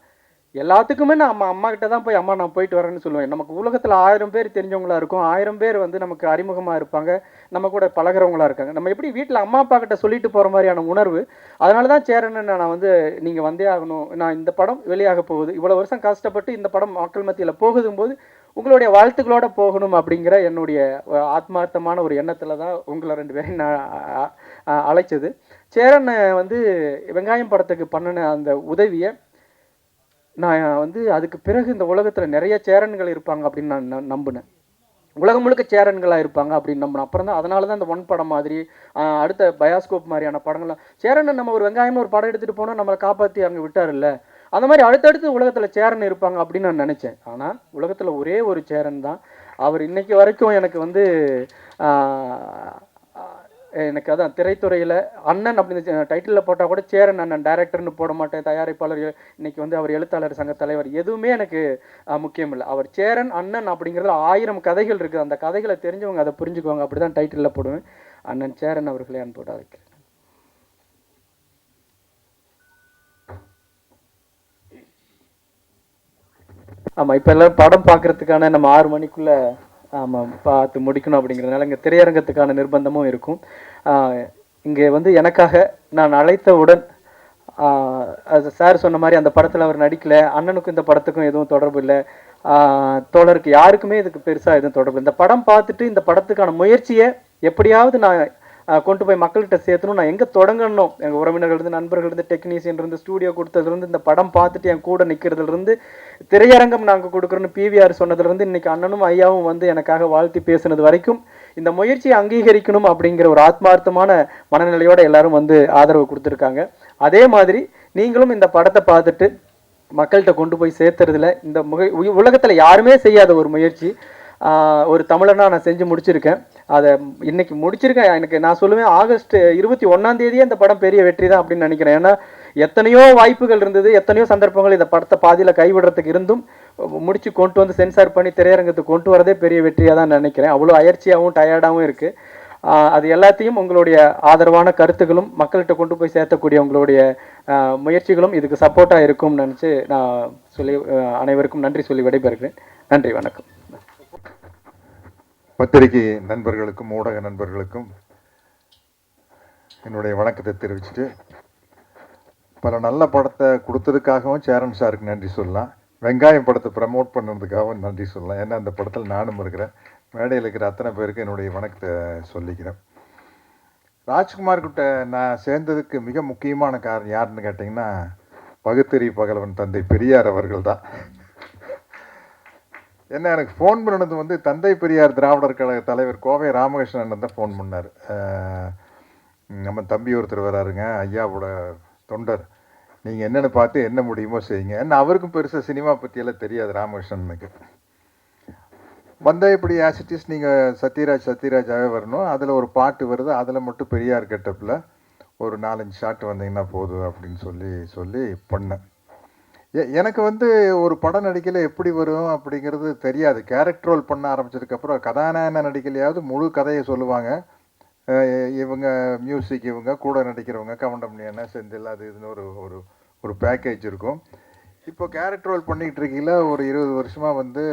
எல்லாத்துக்குமே நான் அம்மா கிட்ட தான் போய் அம்மா நான் போயிட்டு வரேன்னு சொல்லுவேன். நமக்கு உலகத்தில் 1000 பேர் தெரிஞ்சவங்களா இருக்கும், 1000 பேர் வந்து நமக்கு அறிமுகமாக இருப்பாங்க, நம்ம கூட பழகிறவங்களா இருக்காங்க. நம்ம எப்படி வீட்டில் அம்மா அப்பா கிட்ட சொல்லிட்டு போகிற மாதிரியான உணர்வு. அதனால தான் சேரன்னு நான் வந்து நீங்கள் வந்தே ஆகணும், நான் இந்த படம் வெளியாக போகுது, இவ்வளோ வருஷம் கஷ்டப்பட்டு இந்த படம் மக்கள் மத்தியில் போகுதும்போது உங்களுடைய வாழ்த்துக்களோட போகணும் அப்படிங்கிற என்னுடைய ஆத்மார்த்தமான ஒரு எண்ணத்தில் தான் உங்களை 2 பேரையும் நான் அழைச்சது. சேரன் வந்து வெங்காயம் படத்துக்கு பண்ணின அந்த உதவியை நான் வந்து அதுக்கு பிறகு இந்த உலகத்தில் நிறைய சேரன்கள் இருப்பாங்க அப்படின்னு நான் நம்பினேன். உலகம் முழுக்க சேரன்களாக இருப்பாங்க அப்படின்னு நம்பினேன். அப்புறம் தான் அதனால தான் இந்த ஒன் படம் மாதிரி அடுத்த பயாஸ்கோப் மாதிரியான படங்கள்லாம் சேரனை நம்ம ஒரு வெங்காயம்னு ஒரு படம் எடுத்துகிட்டு போனால் நம்மளை காப்பாற்றி அங்கே விட்டார்ல, அந்த மாதிரி அடுத்தடுத்து உலகத்தில் சேரன் இருப்பாங்க அப்படின்னு நான் நினச்சேன். ஆனால் உலகத்தில் ஒரே ஒரு சேரன் தான். அவர் இன்னைக்கு வரைக்கும் எனக்கு வந்து எனக்கு அதான் திரைத்துறையில் அண்ணன் அப்படின்னு டைட்டிலில் போட்டால் கூட சேரன் அண்ணன், டைரக்டர்னு போட மாட்டேன், தயாரிப்பாளர், இன்னைக்கு வந்து அவர் எழுத்தாளர் சங்க தலைவர், எதுவுமே எனக்கு முக்கியம் இல்லை. அவர் சேரன் அண்ணன் அப்படிங்கிறதுல 1000 கதைகள் இருக்குது. அந்த கதைகளை தெரிஞ்சவங்க அதை புரிஞ்சுக்குவாங்க. அப்படி தான் டைட்டிலில் போடுவேன். அண்ணன் சேரன் அவர்களே அன்போட வைக்கிறேன். ஆமாம், இப்போ எல்லோரும் படம் பார்க்குறதுக்கான நம்ம 6 மணிக்குள்ளே ஆமாம் பார்த்து முடிக்கணும் அப்படிங்கிறதுனால இங்கே திரையரங்கத்துக்கான நிர்பந்தமும் இருக்கும். இங்கே வந்து எனக்காக நான் அழைத்தவுடன் அது சார் சொன்ன மாதிரி அந்த படத்தில் அவர் நடிக்கலை, அண்ணனுக்கும் இந்த படத்துக்கும் எதுவும் தொடர்பு இல்லை, தோழருக்கு யாருக்குமே இதுக்கு பெருசாக எதுவும் தொடர்பு இல்லை. இந்த படம் பார்த்துட்டு இந்த படத்துக்கான முயற்சியை எப்படியாவது நான் கொண்டு போய் மக்கள்கிட்ட சேர்த்தணும். நான் எங்கே தொடங்கணும், எங்கள் உறவினர்கள்லேருந்து, நண்பர்கள்லேருந்து, டெக்னீஷியன்லேருந்து, ஸ்டூடியோ கொடுத்ததுலேருந்து, இந்த படம் பார்த்துட்டு என் கூட நிற்கிறதுலேருந்து, திரையரங்கம் நாங்கள் கொடுக்குறோன்னு பிவிஆர் சொன்னதுலேருந்து, இன்றைக்கி அண்ணனும் ஐயாவும் வந்து எனக்காக வாழ்த்தி பேசுனது வரைக்கும் இந்த முயற்சியை அங்கீகரிக்கணும் அப்படிங்கிற ஒரு ஆத்மார்த்தமான மனநிலையோடு எல்லாரும் வந்து ஆதரவு கொடுத்துருக்காங்க. அதே மாதிரி நீங்களும் இந்த படத்தை பார்த்துட்டு மக்கள்கிட்ட கொண்டு போய் சேர்த்துறதுல இந்த உலகத்தில் யாருமே செய்யாத ஒரு முயற்சி ஒரு தமிழனா நான் செஞ்சு முடிச்சிருக்கேன். அதை இன்னைக்கு முடிச்சிருக்கேன். எனக்கு நான் சொல்லுவேன் ஆகஸ்ட் 21 இந்த படம் பெரிய வெற்றி தான் அப்படின்னு நினைக்கிறேன். ஏன்னா எத்தனையோ வாய்ப்புகள் இருந்தது, எத்தனையோ சந்தர்ப்பங்கள் இந்த படத்தை பாதியில் கைவிடுறதுக்கு இருந்தும் முடிச்சு கொண்டு வந்து சென்சார் பண்ணி திரையரங்கத்துக்கு கொண்டு வரதே பெரிய வெற்றியாக தான் நினைக்கிறேன். அவ்வளோ அயற்சியாகவும் டயர்டாகவும் இருக்குது. அது எல்லாத்தையும் உங்களுடைய ஆதரவான கருத்துக்களும் மக்கள்கிட்ட கொண்டு போய் சேர்த்தக்கூடிய உங்களுடைய முயற்சிகளும் இதுக்கு சப்போர்ட்டாக இருக்கும்னு நினச்சி நான் சொல்லி அனைவருக்கும் நன்றி சொல்லி விடைபெறுகிறேன். நன்றி, வணக்கம். பத்திரிகை நண்பர்களுக்கும் ஊடக நண்பர்களுக்கும் என்னுடைய வணக்கத்தை தெரிவிச்சுட்டு, பல நல்ல படத்தை கொடுத்ததுக்காகவும் சேரன் சாருக்கு நன்றி சொல்லலாம், வெங்காயம் படத்தை ப்ரமோட் பண்ணுறதுக்காகவும் நன்றி சொல்லலாம். ஏன்னா அந்த படத்தில் நானும் இருக்கிறேன். மேடையில் இருக்கிற அத்தனை பேருக்கு என்னுடைய வணக்கத்தை சொல்லிக்கிறேன். ராஜ்குமார் கிட்ட நான் சேர்ந்ததுக்கு மிக முக்கியமான காரணம் யாருன்னு கேட்டிங்கன்னா, பகுத்தறிவு பகலவன் தந்தை பெரியார் அவர்கள் தான். என்ன எனக்கு ஃபோன் பண்ணது வந்து தந்தை பெரியார் திராவிடர் கழக தலைவர் கோவை ராமகிருஷ்ணன் தான் ஃபோன் பண்ணார். நம்ம தம்பி ஒருத்தர் வராருங்க, ஐயாவோட தொண்டர், நீங்கள் என்னென்னு பார்த்து என்ன முடியுமோ செய்யுங்க. ஏன்னா அவருக்கும் பெருசாக சினிமா பற்றியெல்லாம் தெரியாது ராமகிருஷ்ணனுக்கு. வந்தால் இப்படி ஆசிட்டிஸ் நீங்கள் சத்யராஜாவே வரணும், அதில் ஒரு பாட்டு வருது, அதில் மட்டும் பெரியார் கெட்டப்பில் ஒரு 4-5 ஷாட் வந்தீங்கன்னா போதும் அப்படின்னு சொல்லி பண்ணேன். எனக்கு வந்து ஒரு படம் நடிக்கல எப்படி வரும் அப்படிங்கிறது தெரியாது. கேரக்டர் ரோல் பண்ண ஆரம்பிச்சதுக்கப்புறம் கதாநாயகன் நடிக்கலையாவது முழு கதையை சொல்லுவாங்க. இவங்க மியூசிக், இவங்க கூட நடிக்கிறவங்க, கவுண்டமணி, செந்தில், அது இதுன்னு ஒரு பேக்கேஜ் இருக்கும். இப்போ கேரக்டர் ரோல் பண்ணிக்கிட்டு இருக்கீங்களா ஒரு 20 வருஷமாக வந்து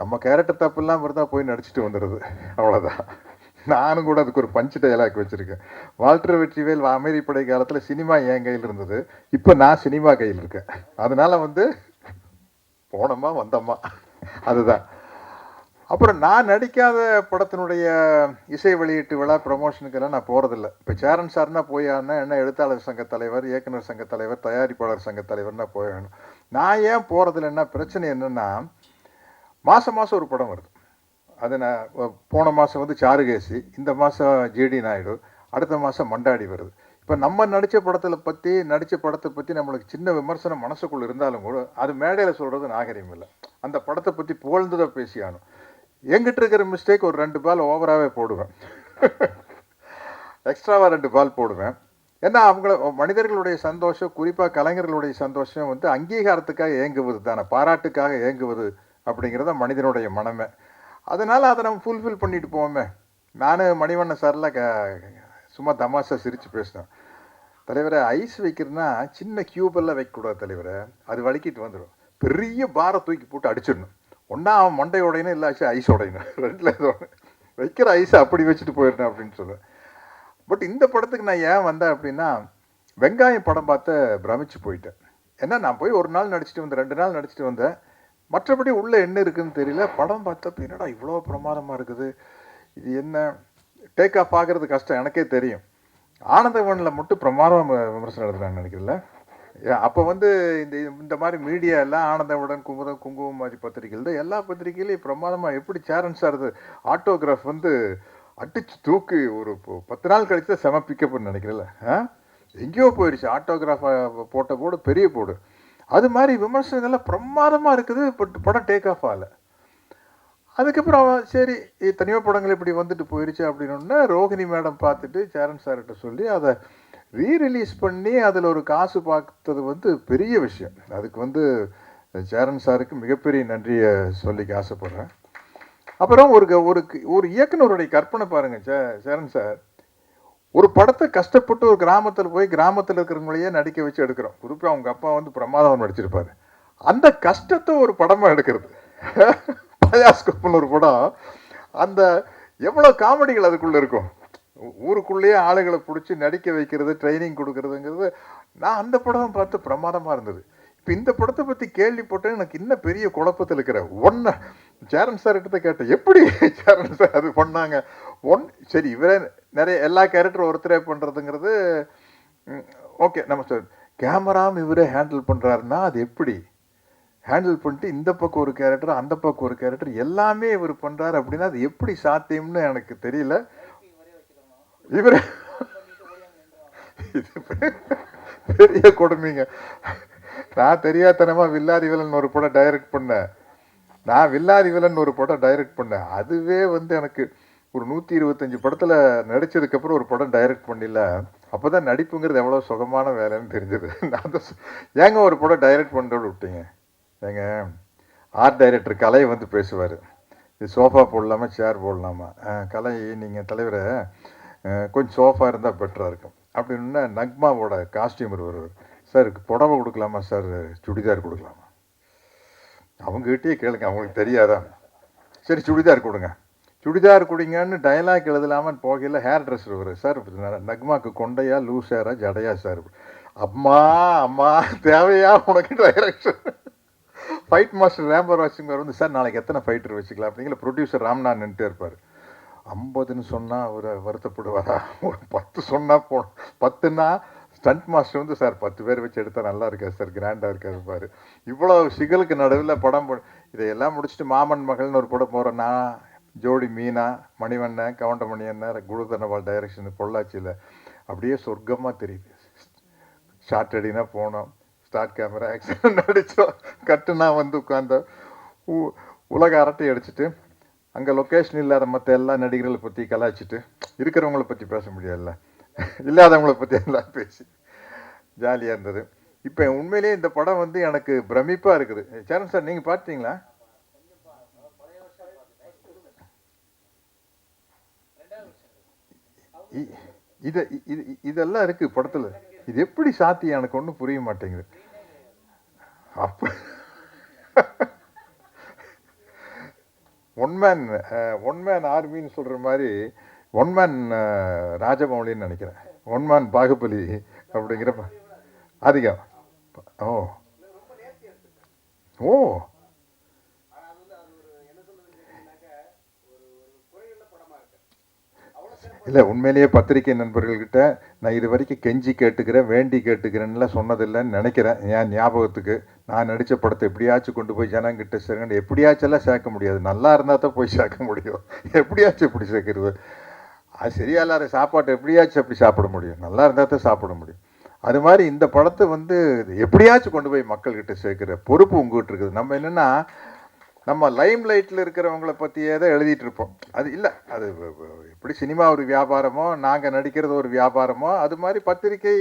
நம்ம கேரக்டர் தப்புலாம் இருந்தா போய் நடிச்சுட்டு வந்துடுது, அவ்வளோதான். நானும் கூட அதுக்கு ஒரு பஞ்சு டயலாக் வச்சுருக்கேன். வால்டர் வெற்றிவேல் அமெரிப்படை காலத்தில் சினிமா என் கையில் இருந்தது, இப்போ நான் சினிமா கையில் இருக்கேன். அதனால் வந்து போனோமா வந்தோமா அதுதான். அப்புறம் நான் நடிக்காத படத்தினுடைய இசை வெளியீட்டு விழா ப்ரமோஷனுக்கெல்லாம் நான் போகிறதில்ல. இப்போ சேரன் சார்னா போய் ஆகணும், என்ன எழுத்தாளர் சங்க தலைவர், இயக்குனர் சங்க தலைவர், தயாரிப்பாளர் சங்க தலைவர்னா போய் ஆகணும். நான் ஏன் போகிறதில்லன்னா, பிரச்சனை என்னென்னா, மாதம் ஒரு படம் வருது. அது நான் போன மாதம் வந்து சாருகேசி, இந்த மாதம் ஜேடி நாயுடு, அடுத்த மாதம் மண்டாடி வருது. இப்போ நம்ம நடித்த படத்தை பற்றி நம்மளுக்கு சின்ன விமர்சனம் மனசுக்குள்ளே இருந்தாலும் கூட அது மேடையில் சொல்கிறது நாகரிகம் இல்லை. அந்த படத்தை பற்றி புகழ்ந்துதான் பேசியானும். எங்கிட்ட இருக்கிற மிஸ்டேக் ஒரு 2 பால் ஓவராகவே போடுவேன், எக்ஸ்ட்ராவாக 2 பால் போடுவேன். ஏன்னா மனிதர்களுடைய சந்தோஷம், குறிப்பாக கலைஞர்களுடைய சந்தோஷம் வந்து அங்கீகாரத்துக்காக ஏங்குவது தானே, பாராட்டுக்காக ஏங்குவது அப்படிங்கிறத மனிதனுடைய மனமே. அதனால் அதை நம்ம ஃபுல்ஃபில் பண்ணிட்டு போவோமே. நான் மணிவண்ணன் சார்லாம் சும்மா தமாஷா சிரித்து பேசினேன். தலைவரை ஐஸ் வைக்கிறதுனா சின்ன கியூபெல்லாம் வைக்கக்கூடாது தலைவரை, அது வலிக்கிட்டு வந்துடும். பெரிய பாரை தூக்கி போட்டு அடிச்சிடணும். ஒன்றா அவன் மண்டை உடையணும், இல்லாச்சு ஐஸ் உடையணும், 2ல் ஏதோ வைக்கிற ஐஸை அப்படி வச்சுட்டு போயிடணும் அப்படின்னு சொல்லுவேன். பட் இந்த படத்துக்கு நான் ஏன் வந்தேன் அப்படின்னா, வெங்காயம் படம் பார்த்து பிரமிச்சு போயிட்டேன். ஏன்னா நான் போய் 1 நாள் நடிச்சுட்டு வந்தேன், 2 நாள் நடிச்சுட்டு வந்தேன். மற்றபடி உள்ளே என்ன இருக்குதுன்னு தெரியல. படம் பார்த்தப்ப என்னடா இவ்வளோ பிரமாதமாக இருக்குது, இது என்ன டேக் ஆஃப் ஆகிறது கஷ்டம், எனக்கே தெரியும். ஆனந்தவனில் மட்டும் பிரமாதமாக விமர்சனம் எழுதுறான்னு நினைக்கிறல. அப்போ வந்து இந்த இந்த மாதிரி மீடியா எல்லாம் ஆனந்தவுடன் குமுதம் குங்குமம் மாதிரி பத்திரிகைகள் எல்லா பத்திரிகையிலையும் பிரமாதமாக எப்படி சேரன் சார் ஆட்டோகிராஃப் வந்து அடிச்சு தூக்கி ஒரு 10 நாள் கழிச்சு தான் செம பிக்கப்னு நினைக்கிறேன்ல. எங்கேயோ போயிடுச்சு ஆட்டோகிராஃப் போட்ட போடு பெரிய போடு. அது மாதிரி விமர்சனங்கள்லாம் பிரமாதமாக இருக்குது. பட் படம் டேக் ஆஃப் ஆகலை. அதுக்கப்புறம் சரி எத்தனையோ படங்கள் இப்படி வந்துட்டு போயிடுச்சு அப்படின்னா ரோஹிணி மேடம் பார்த்துட்டு சேரன் சார்கிட்ட சொல்லி அதை ரீரிலீஸ் பண்ணி அதில் ஒரு காசு பார்த்தது வந்து பெரிய விஷயம். அதுக்கு வந்து சேரன் சாருக்கு மிகப்பெரிய நன்றியை சொல்லிக்க ஆசைப்படுறேன். அப்புறம் ஒரு ஒரு ஒரு இயக்குனருடைய கற்பனை பாருங்கள். சேரன் சார் ஒரு படத்தை கஷ்டப்பட்டு ஒரு கிராமத்தில் போய் கிராமத்தில் இருக்கிறவங்களையே நடிக்க வச்சு எடுக்கிறோம். குறிப்பாக அவங்க அப்பா வந்து பிரமாதம் நடிச்சிருப்பாரு. அந்த கஷ்டத்தை ஒரு படமாக எடுக்கிறது. பயாஸ்கோப்னு ஒரு படம், அந்த எவ்வளோ காமெடிகள் அதுக்குள்ளே இருக்கும். ஊருக்குள்ளேயே ஆளுகளை பிடிச்சி நடிக்க வைக்கிறது, ட்ரைனிங் கொடுக்கறதுங்கிறது. நான் அந்த படம் பார்த்து பிரமாதமாக இருந்தது. இப்போ இந்த படத்தை பற்றி கேள்விப்பட்டேன். எனக்கு இன்னும் பெரிய குழப்பத்தில் இருக்கிற ஒன்று சேரன் சார் கிட்ட கேட்டேன், எப்படி சேரன் சார் அது பண்ணாங்க? சரி இவரே நிறைய எல்லா கேரக்டரும் ஒருத்தரே பண்ணுறதுங்கிறது ஓகே. நம்ம சார் கேமராவும் இவரே ஹேண்டில் பண்ணுறாருன்னா அது எப்படி ஹேண்டில் பண்ணிட்டு இந்த பக்கம் ஒரு கேரக்டர் அந்த பக்கம் ஒரு கேரக்டர் எல்லாமே இவர் பண்ணுறாரு அப்படின்னா அது எப்படி சாத்தியம்னு எனக்கு தெரியல. இவரே பெரிய கொடுமைங்க. நான் தெரியாதனமாக வில்லாதி வில்லன் ஒரு படம் டைரக்ட் பண்ணேன். அதுவே வந்து எனக்கு ஒரு 125 படத்தில் நடித்ததுக்கப்புறம் ஒரு படம் டைரக்ட் பண்ணல. அப்போ தான் நடிப்புங்கிறது எவ்வளோ சுகமான வேலைன்னு தெரிஞ்சது. நான் தான் ஏங்க ஒரு படம் டைரக்ட் பண்ணுறோடு விட்டீங்க. ஏங்க ஆர்ட் டைரக்டர் கலை வந்து பேசுவார், இது சோஃபா போடலாமா சேர் போடலாமா? கலை நீங்கள் தலைவரை கொஞ்சம் சோஃபா இருந்தால் பெட்டராக இருக்கும் அப்படின்னா நக்மாவோட காஸ்டியூமர் வருவார். சார் புடவை கொடுக்கலாமா சார், சுடிதார் கொடுக்கலாமா? அவங்ககிட்டயே கேளுங்க, அவங்களுக்கு தெரியாதா? சரி சுடிதார் கொடுங்க, சுடிதார் கொடுங்கன்னு டைலாக் எழுதலாமான்னு போகையில் ஹேர் ட்ரெஸ்ஸர் வரும். Sir நக்மாவுக்கு கொண்டையா loose Hera ஜடையா sir? அம்மா அம்மா தேவையா உனக்கு டைரக்ஷன்? ஃபைட் மாஸ்டர் ரேம்பர் வாட்சிங்கர் வந்து சார் நாளைக்கு எத்தனை ஃபைட்டர் வச்சுக்கலாம் அப்படிங்கிற ப்ரொடியூசர் ராம்நாத் நின்றுட்டே இருப்பார். 50ன்னு சொன்னால் அவர் வருத்தப்படுவாரா? ஒரு 10 சொன்னால் 10ன்னா ஸ்டண்ட் மாஸ்டர் வந்து சார் 10 பேர் வச்சு எடுத்தால் நல்லா இருக்காது சார், கிராண்டாக இருக்காது பாரு. இவ்வளோ சிகலுக்கு நடுவில் படம் இதையெல்லாம் முடிச்சுட்டு மாமன் மகள்னு ஒரு படம் போகிறேன். நான் ஜோடி மீனா, மணிவண்ணன், கவுண்டமணி அண்ணன், குருதனவால் டைரக்ஷன் பொள்ளாச்சியில் அப்படியே சொர்க்கமாக தெரியுது. ஷார்ட் அடினா போனோம், ஸ்டார்ட் கேமரா ஆக்ஷன் நடித்தோம், கட்டுனா வந்து உட்காந்த உலக அரட்டை அடிச்சுட்டு அங்கே லொக்கேஷன் இல்லாத மற்ற எல்லா நடிகர்களை பற்றி கலாய்ச்சிட்டு இருக்கிறவங்கள பற்றி பேச முடியாதுல்ல, இல்லாதவங்கள பற்றி எல்லாம் பேசி ஜாலியாக இருந்தது. இப்போ உண்மையிலேயே இந்த படம் வந்து எனக்கு பிரமிப்பாக இருக்குது. சேரன் சார் நீங்கள் பார்த்தீங்களா? இதெல்லாம் இருக்குது படத்தில். இது எப்படி சாத்தியம் எனக்கு ஒன்றும் புரிய மாட்டேங்குது. அப்போ ஒன் மேன் ஆர்மின்னு சொல்கிற மாதிரி ஒன் மேன் ராஜமௌலின்னு நினைக்கிறேன், ஒன் மேன் பாகுபலி அப்படிங்கிற அதிகம். ஓ ஓ இல்லை, உண்மையிலேயே பத்திரிகை நண்பர்கள்கிட்ட நான் இது வரைக்கும் கெஞ்சி கேட்டுக்கிறேன், வேண்டி கேட்டுக்கிறேன்னுலாம் சொன்னதில்லைன்னு நினைக்கிறேன். என் ஞாபகத்துக்கு நான் நடித்த படத்தை எப்படியாச்சும் கொண்டு போய் ஜனங்கிட்ட சேர்க்கணும். எப்படியாச்செல்லாம் சேர்க்க முடியாது, நல்லா இருந்தால் தான் போய் சேர்க்க முடியும். எப்படியாச்சும் எப்படி சேர்க்கறது? அது சரியா இல்லாத சாப்பாட்டை எப்படியாச்சும் அப்படி சாப்பிட முடியும், நல்லா இருந்தால் தான் சாப்பிட முடியும். அது மாதிரி இந்த படத்தை வந்து எப்படியாச்சும் கொண்டு போய் மக்கள்கிட்ட சேர்க்குற பொறுப்பு உங்ககிட்ட இருக்குது. நம்ம என்னென்னா நம்ம லைம் லைட்டில் இருக்கிறவங்கள பற்றியே தான் எழுதிட்டு இருப்போம். அது இல்லை, அது எப்படி சினிமா ஒரு வியாபாரமோ நாங்கள் நடிக்கிறது ஒரு வியாபாரமோ அது மாதிரி பத்திரிகை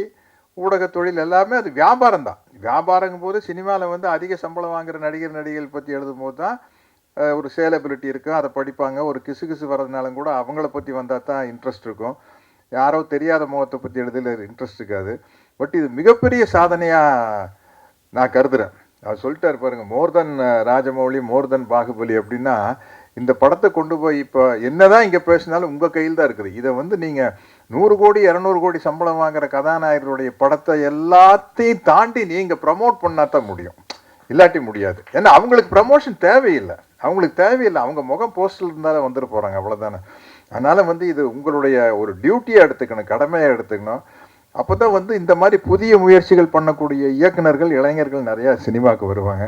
ஊடக தொழில் எல்லாமே அது வியாபாரம் தான். வியாபாரங்கும் போது சினிமாவில் வந்து அதிக சம்பளம் வாங்குகிற நடிகர்கள் பற்றி எழுதும் போது தான் ஒரு சேலபிலிட்டி இருக்கும், அதை படிப்பாங்க. ஒரு கிசு வர்றதுனாலும் கூட அவங்கள பற்றி வந்தால் தான் இன்ட்ரெஸ்ட் இருக்கும். யாரோ தெரியாத முகத்தை பற்றி எழுதுல இன்ட்ரெஸ்ட் இருக்காது. பட் இது மிகப்பெரிய சாதனையாக நான் கருதுகிறேன். அவர் சொல்லிட்டார் பாருங்க, மோர் தென் ராஜமௌலி, மோர் தென் பாகுபலி அப்படின்னா இந்த படத்தை கொண்டு போய் இப்போ என்னதான் இங்கே பேசினாலும் உங்கள் கையில் தான் இருக்குது. இதை வந்து நீங்கள் 100 கோடி 200 கோடி சம்பளம் வாங்குகிற கதாநாயகருடைய படத்தை எல்லாத்தையும் தாண்டி நீங்கள் ப்ரமோட் பண்ணால் தான் முடியும், இல்லாட்டி முடியாது. ஏன்னா அவங்களுக்கு ப்ரமோஷன் தேவையில்லை, அவங்க முகம் போஸ்டர் இருந்தாலும் வந்துட்டு போகிறாங்க, அவ்வளோதானே. அதனால் வந்து இது உங்களுடைய ஒரு டியூட்டியாக எடுத்துக்கணும், கடமையாக எடுத்துக்கணும். அப்போ தான் வந்து இந்த மாதிரி புதிய முயற்சிகள் பண்ணக்கூடிய இயக்குனர்கள் இளைஞர்கள் நிறையா சினிமாவுக்கு வருவாங்க.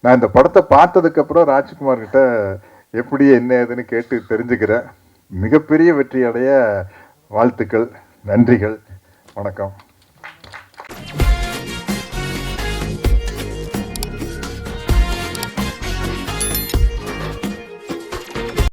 நான் இந்த படத்தை பார்த்ததுக்கப்புறம் ராஜ்குமார்கிட்ட எப்படி என்ன ஏதுன்னு கேட்டு தெரிஞ்சுக்கிறேன். மிகப்பெரிய வெற்றி அடைய வாழ்த்துக்கள், நன்றிகள், வணக்கம்.